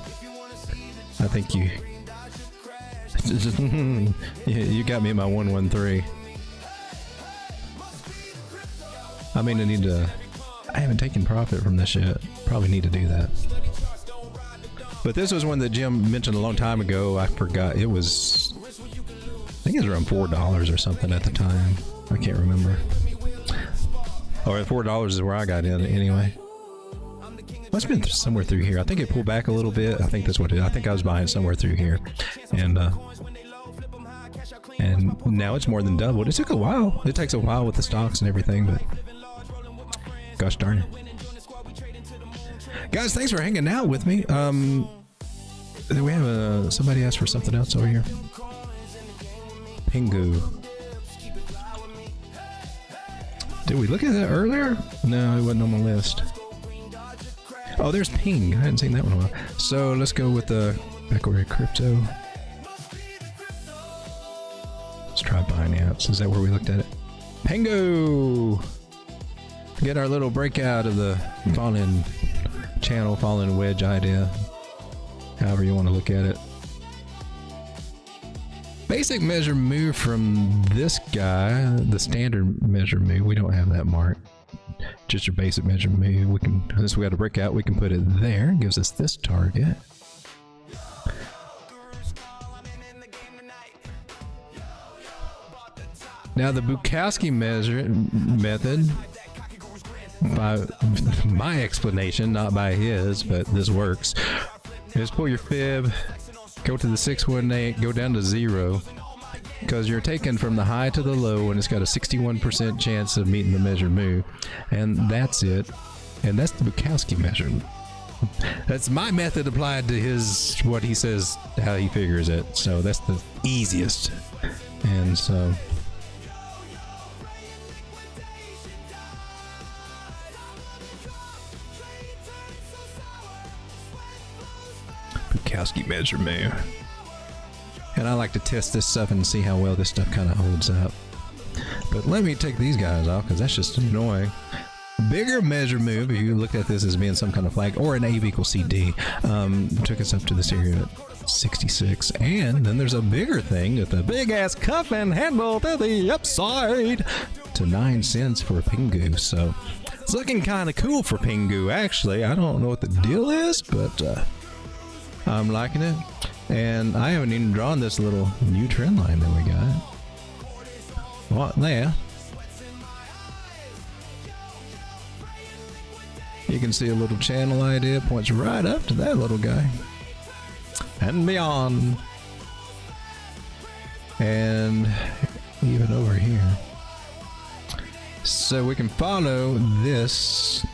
I think you. You got me in my 113. I mean, I haven't taken profit from this yet. Probably need to do that. But this was one that Jim mentioned a long time ago. I forgot. It was. I think it was around $4 or something at the time. I can't remember. Or $4 is where I got in anyway. Must have been somewhere through here. I think it pulled back a little bit. I think that's what it is. I think I was buying somewhere through here. And now it's more than doubled. It took a while. It takes a while with the stocks and everything, but gosh darn it. Guys, thanks for hanging out with me. We have somebody asked for something else over here. Pingu. Did we look at that earlier? No, it wasn't on my list. Oh, there's Ping. I hadn't seen that one in a while. So let's go with the back over to crypto. Let's try Binance. Is that where we looked at it? Pingu! Get our little breakout of the fallen channel, fallen wedge idea. However you want to look at it. Basic measure move from this guy, the standard measure move. We don't have that mark. just your basic measure move. We can, since we got a breakout, we can put it there. It gives us this target. Now the Bukowski method, by my explanation, not by his, but this works, is pull your fib, go to the 618, go down to 0, because you're taking from the high to the low and it's got a 61% chance of meeting the measured move, and that's it. And that's the Bukowski measure. That's my method applied to his, what he says, how he figures it. So that's the easiest. And so Bukowski measure move. And I like to test this stuff and see how well this stuff kind of holds up. But let me take these guys off because that's just annoying. Bigger measure move, if you look at this as being some kind of flag or an AB equals CD, took us up to this area at 66. And then there's a bigger thing with a big ass cuff and handle to the upside to 9 cents for a Pingu. So it's looking kind of cool for Pingu, actually. I don't know what the deal is, but I'm liking it. And I haven't even drawn this little new trend line that we got. What there? You can see a little channel idea points right up to that little guy. And beyond. And even over here. So we can follow this.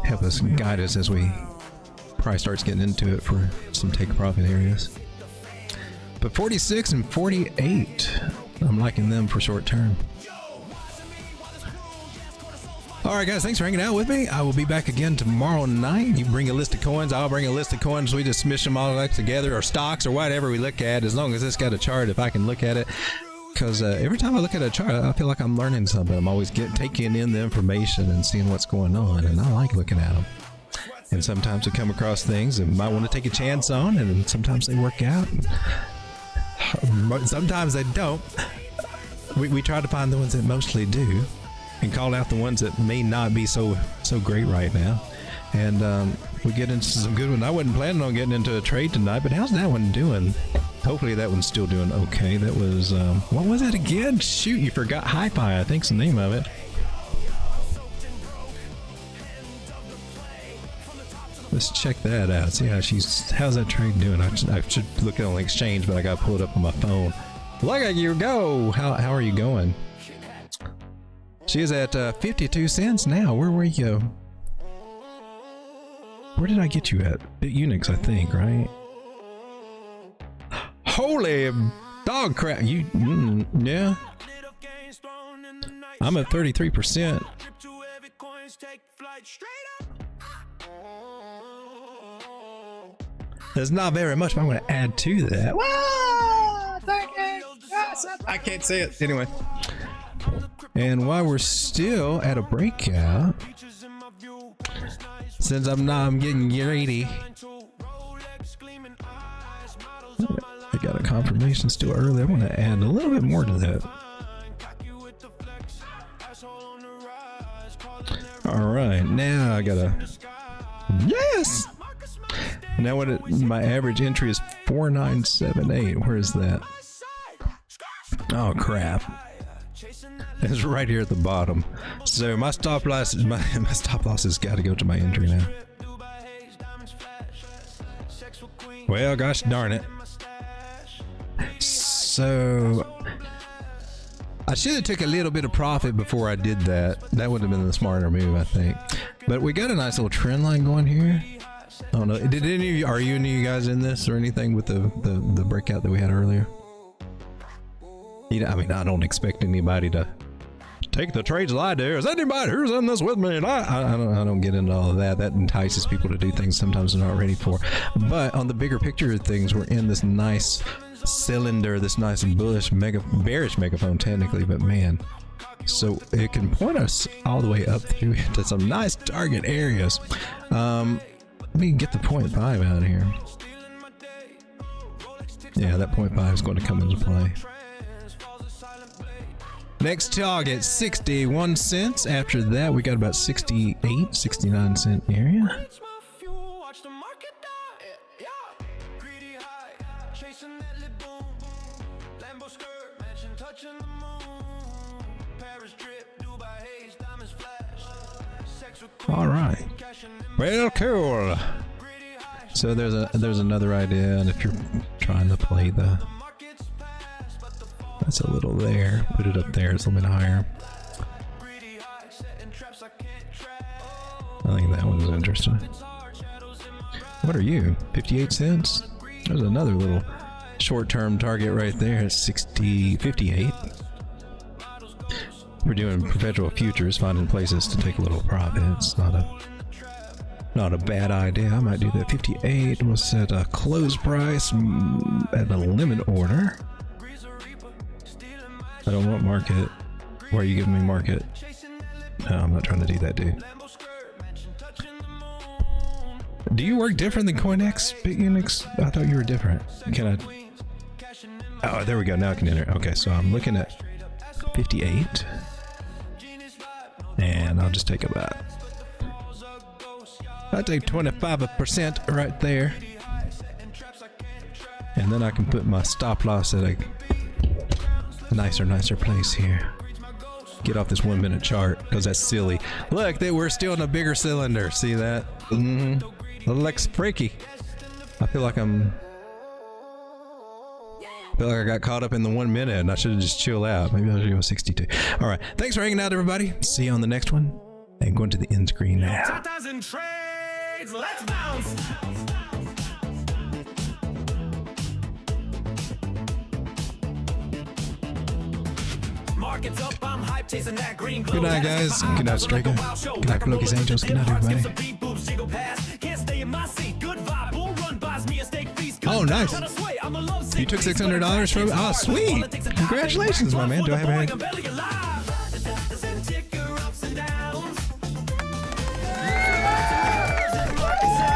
Help us guide us as we probably starts getting into it for some take profit areas. But 46 and 48, I'm liking them for short term. Alright guys, thanks for hanging out with me. I will be back again tomorrow night. You bring a list of coins, I'll bring a list of coins. We just smish them all together, or stocks, or whatever we look at, as long as it's got a chart, if I can look at it. Because every time I look at a chart, I feel like I'm learning something. I'm always taking in the information and seeing what's going on, and I like looking at them. And sometimes we come across things that we might want to take a chance on, and sometimes they work out. Sometimes they don't. We try to find the ones that mostly do, and call out the ones that may not be so great right now. And we get into some good ones. I wasn't planning on getting into a trade tonight, but how's that one doing? Hopefully that one's still doing okay. That was, what was it again? Shoot, you forgot. Hi-Fi, I think's the name of it. Let's check that out. See how how's that trade doing? I should look at on the exchange, but I got to pull it up on my phone. Look at you go. How are you going? She is at 52 cents now. Where were you? Where did I get you at? Unix, I think, right? Holy dog crap. Yeah. I'm at 33%. There's not very much, but I'm going to add to that. Whoa, I can't say it. Anyway. And while we're still at a breakout, since I'm getting greedy, I got a confirmation still early. I want to add a little bit more to that. All right, now I gotta. Yes. Now my average entry is 4978. Where is that? Oh crap! It's right here at the bottom. So my stop loss, my stop loss has got to go to my entry now. Well, gosh darn it. So I should have took a little bit of profit before I did that. That would have been the smarter move, I think. But we got a nice little trend line going here. I don't know. Are any of you guys in this or anything with the breakout that we had earlier? You know, I mean, I don't expect anybody to take the trades that I do. Is anybody who's in this with me? And I don't get into all of that. That entices people to do things sometimes they're not ready for. But on the bigger picture of things, we're in this nice cylinder, this nice bearish megaphone technically, but man, so it can point us all the way up through to some nice target areas. Let me get the 0.5 out of here. Yeah, that 0.5 is going to come into play. Next target, 61 cents. After that, we got about 68, 69 cent area. All right. Well, cool. So there's another idea, and if you're trying to play that's a little there. Put it up there. It's a little bit higher. I think that one's interesting. What are you? 58 cents? There's another little short-term target right there at 58. We're doing perpetual futures, finding places to take a little profit. It's not a bad idea. I might do that. 58 was set a close price at a limit order. I don't want market. Why are you giving me market? No, I'm not trying to do that, dude. Do you work different than COINEX, BitUnix? I thought you were different. Can I? Oh, there we go. Now I can enter. Okay, so I'm looking at 58. And I'll just take about... I'll take 25% right there. And then I can put my stop loss at a nicer place here. Get off this 1 minute chart because that's silly. Look, we're still in a bigger cylinder. See that? It looks freaky. I feel like I got caught up in the 1 minute and I should have just chill out. Maybe I should go 62. All right. Thanks for hanging out, everybody. See you on the next one. And going to the end screen now. Let's bounce. Markets up, I'm hype, chasing that green glow. Good night, guys. Good night, Striker. Good night, Loki's Angels. Good night, everybody. Oh, nice. You took $600 from... Oh, sweet. Congratulations, my man. Do I have any...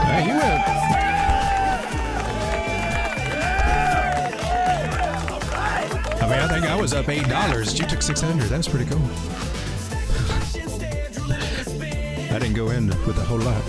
Hey, you went... I mean, I think I was up $8. You took $600. That's pretty cool. I didn't go in with a whole lot.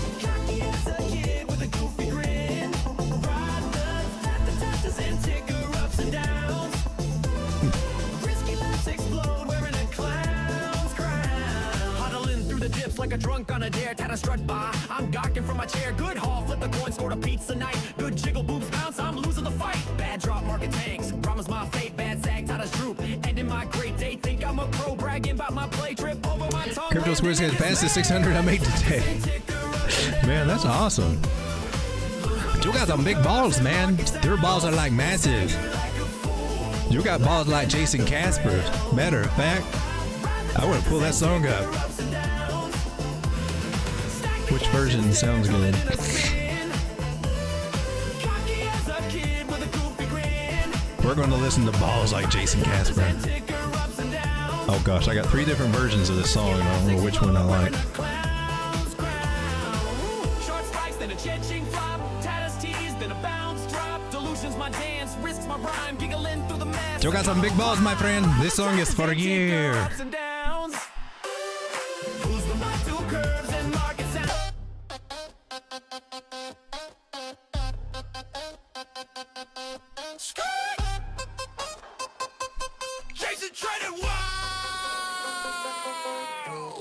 Like a drunk on a dare, tied a strut by. I'm gawking from my chair. Good haul, flip the coin, scored a pizza night. Good jiggle boobs bounce, I'm losing the fight. Bad drop, market tanks. Drama's my fate, bad sag, tied a droop. Ending my great day, think I'm a pro, bragging about my play trip over my tongue. Crypto Squares has passed the 600 I made today. Man, that's awesome. You got some big balls, man. Your balls are like massive. You got balls like Jason Casper. Matter of fact, I want to pull that song up. Which version sounds good? We're going to listen to balls like Jason Casper. Oh gosh, I got 3 different versions of this song and I don't know which one I like. You got some big balls, my friend. This song is for you.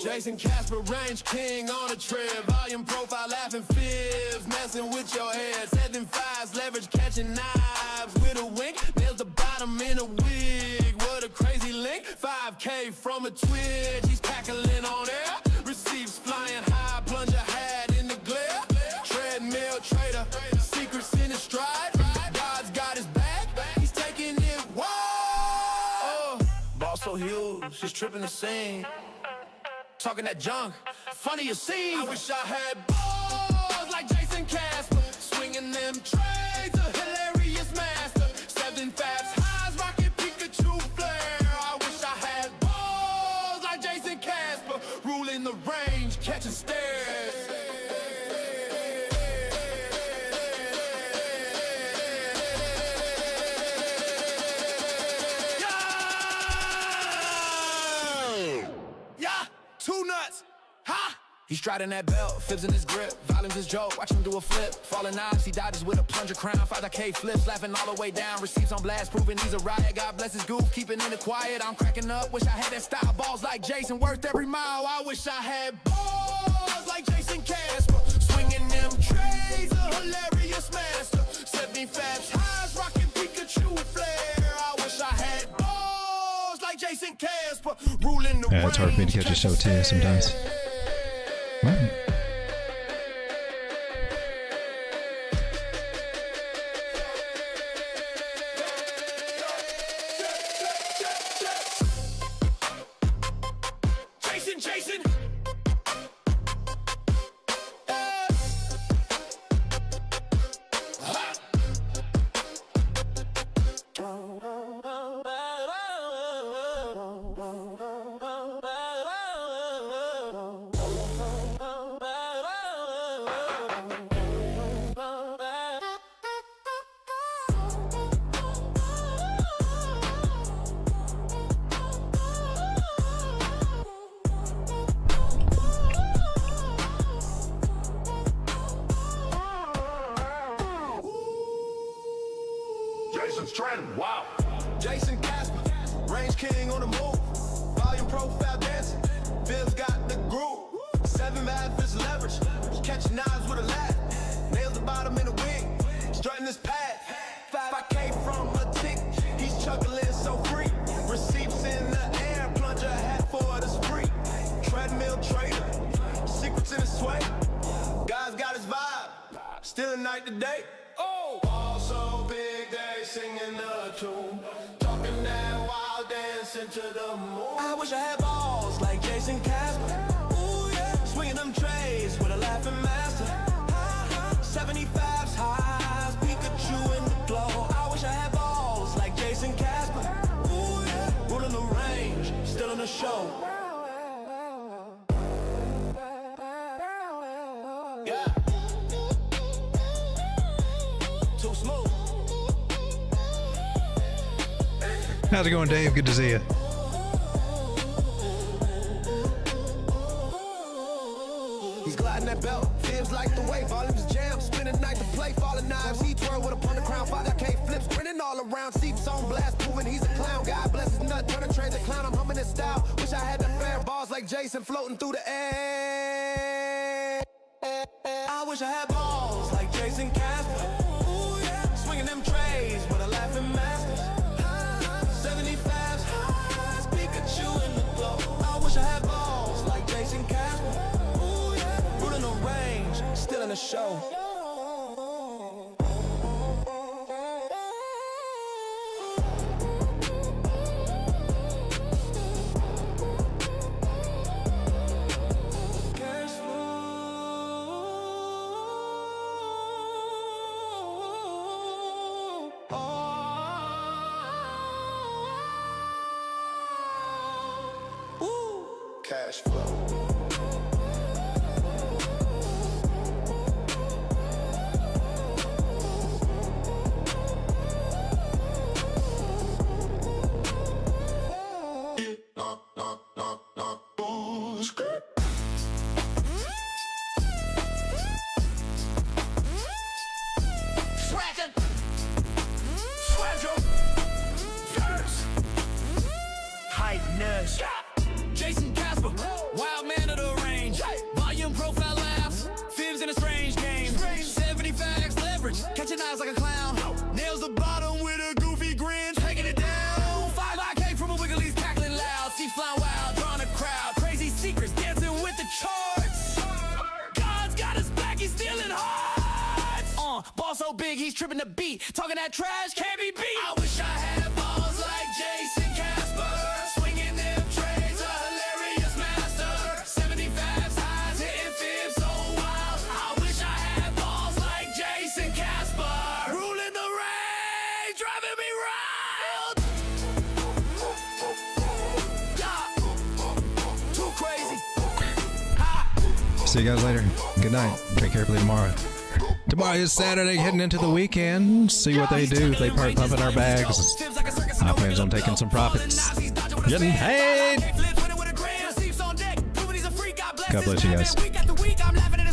Jason Casper, range king on a trip. Volume profile, laughing fibs, messing with your head. 7.5s, leverage catching knives with a wink. Nails the bottom in a wig. What a crazy link. 5K from a twitch. He's cackling on air. Receipts flying high, plunger hat in the glare. Treadmill trader, secrets in his stride. God's got his back, he's taking it wild. Boss so huge, she's tripping the scene. Talking that junk, funny you see. I wish I had balls like Jason Casper, swinging them trades, a hilarious master. 7 fast highs, rocket Pikachu flare. I wish I had balls like Jason Casper, ruling the range, catching stares. He's striding that belt, fibs in his grip, volumes his joke, watch him do a flip. Falling knives, he dodges with a plunger crown. 5K flips, laughing all the way down. Receipts on blast, proving he's a riot. God bless his goof, keeping in the quiet. I'm cracking up, wish I had that style. Balls like Jason, worth every mile. I wish I had balls like Jason Casper. Swinging them trays, a hilarious master. 70 fabs highs, rocking Pikachu flare. I wish I had balls like Jason Casper. Ruling the Yeah, it's hard for me to catch a show too sometimes. What? Jason. Jason's trending, wow. Jason Casper, range king on the move. Volume profile dancing, Viv's got the groove. 7 math is leverage, catching knives with a laugh. Nails the bottom in the wing, strutting this pad. 5K from a tick, he's chuckling so free. Receipts in the air, plunger hat for the spree. Treadmill trader, secrets in his sway. God's got his vibe, still a night to day. Oh, also big day singing the tune, talking that wild dance into the moon. I wish I had balls like Jason Casper. Ooh yeah, swinging them trays with a laughing master. 75s highs, Pikachu in the glow. I wish I had balls like Jason Casper. Ooh yeah, ruling the range, still in the show. Yeah. Too smooth. How's it going, Dave? Good to see you. He's gliding that belt, fibs like the way, volumes jam, spinning night to play, falling knives, he twirl with a punter crown, 5K flips, sprinting all around, seeps on blast, proving he's a clown, God bless his nut, turning trade the clown, I'm humming his style, wish I had the fair balls like Jason floating through the air. I wish I had balls like Jason Casper. Ooh yeah, swinging them trays with a laughing master. 75s highs, Pikachu in the glow. I wish I had balls like Jason Casper. Ooh yeah, ruling the range, still in the show. Cash flow. Jason Casper, wild man of the range. Volume profile laughs, fibs in a strange game. 70 facts leverage, catching eyes like a clown. Nails the bottom with a goofy grin, taking it down. 5K from a wiggly's cackling loud. See flying wild, drawing a crowd. Crazy secrets, dancing with the charts. God's got his back, he's stealing hearts. Ball so big, he's tripping the beat. Talking that trash, can't be beat. I wish I had balls like Jason Casper. Swinging them trays, a hilarious master. 75s highs, hitting fibs so wild. I wish I had balls like Jason Casper. Ruling the range, driving me wild. Yeah. Too crazy. See you guys later. Good night. Drink carefully tomorrow. Tomorrow is Saturday, heading into the weekend. See what they do. They part pumping our bags. I plan on taking some profits. Getting paid. God bless you guys. week, I'm laughing at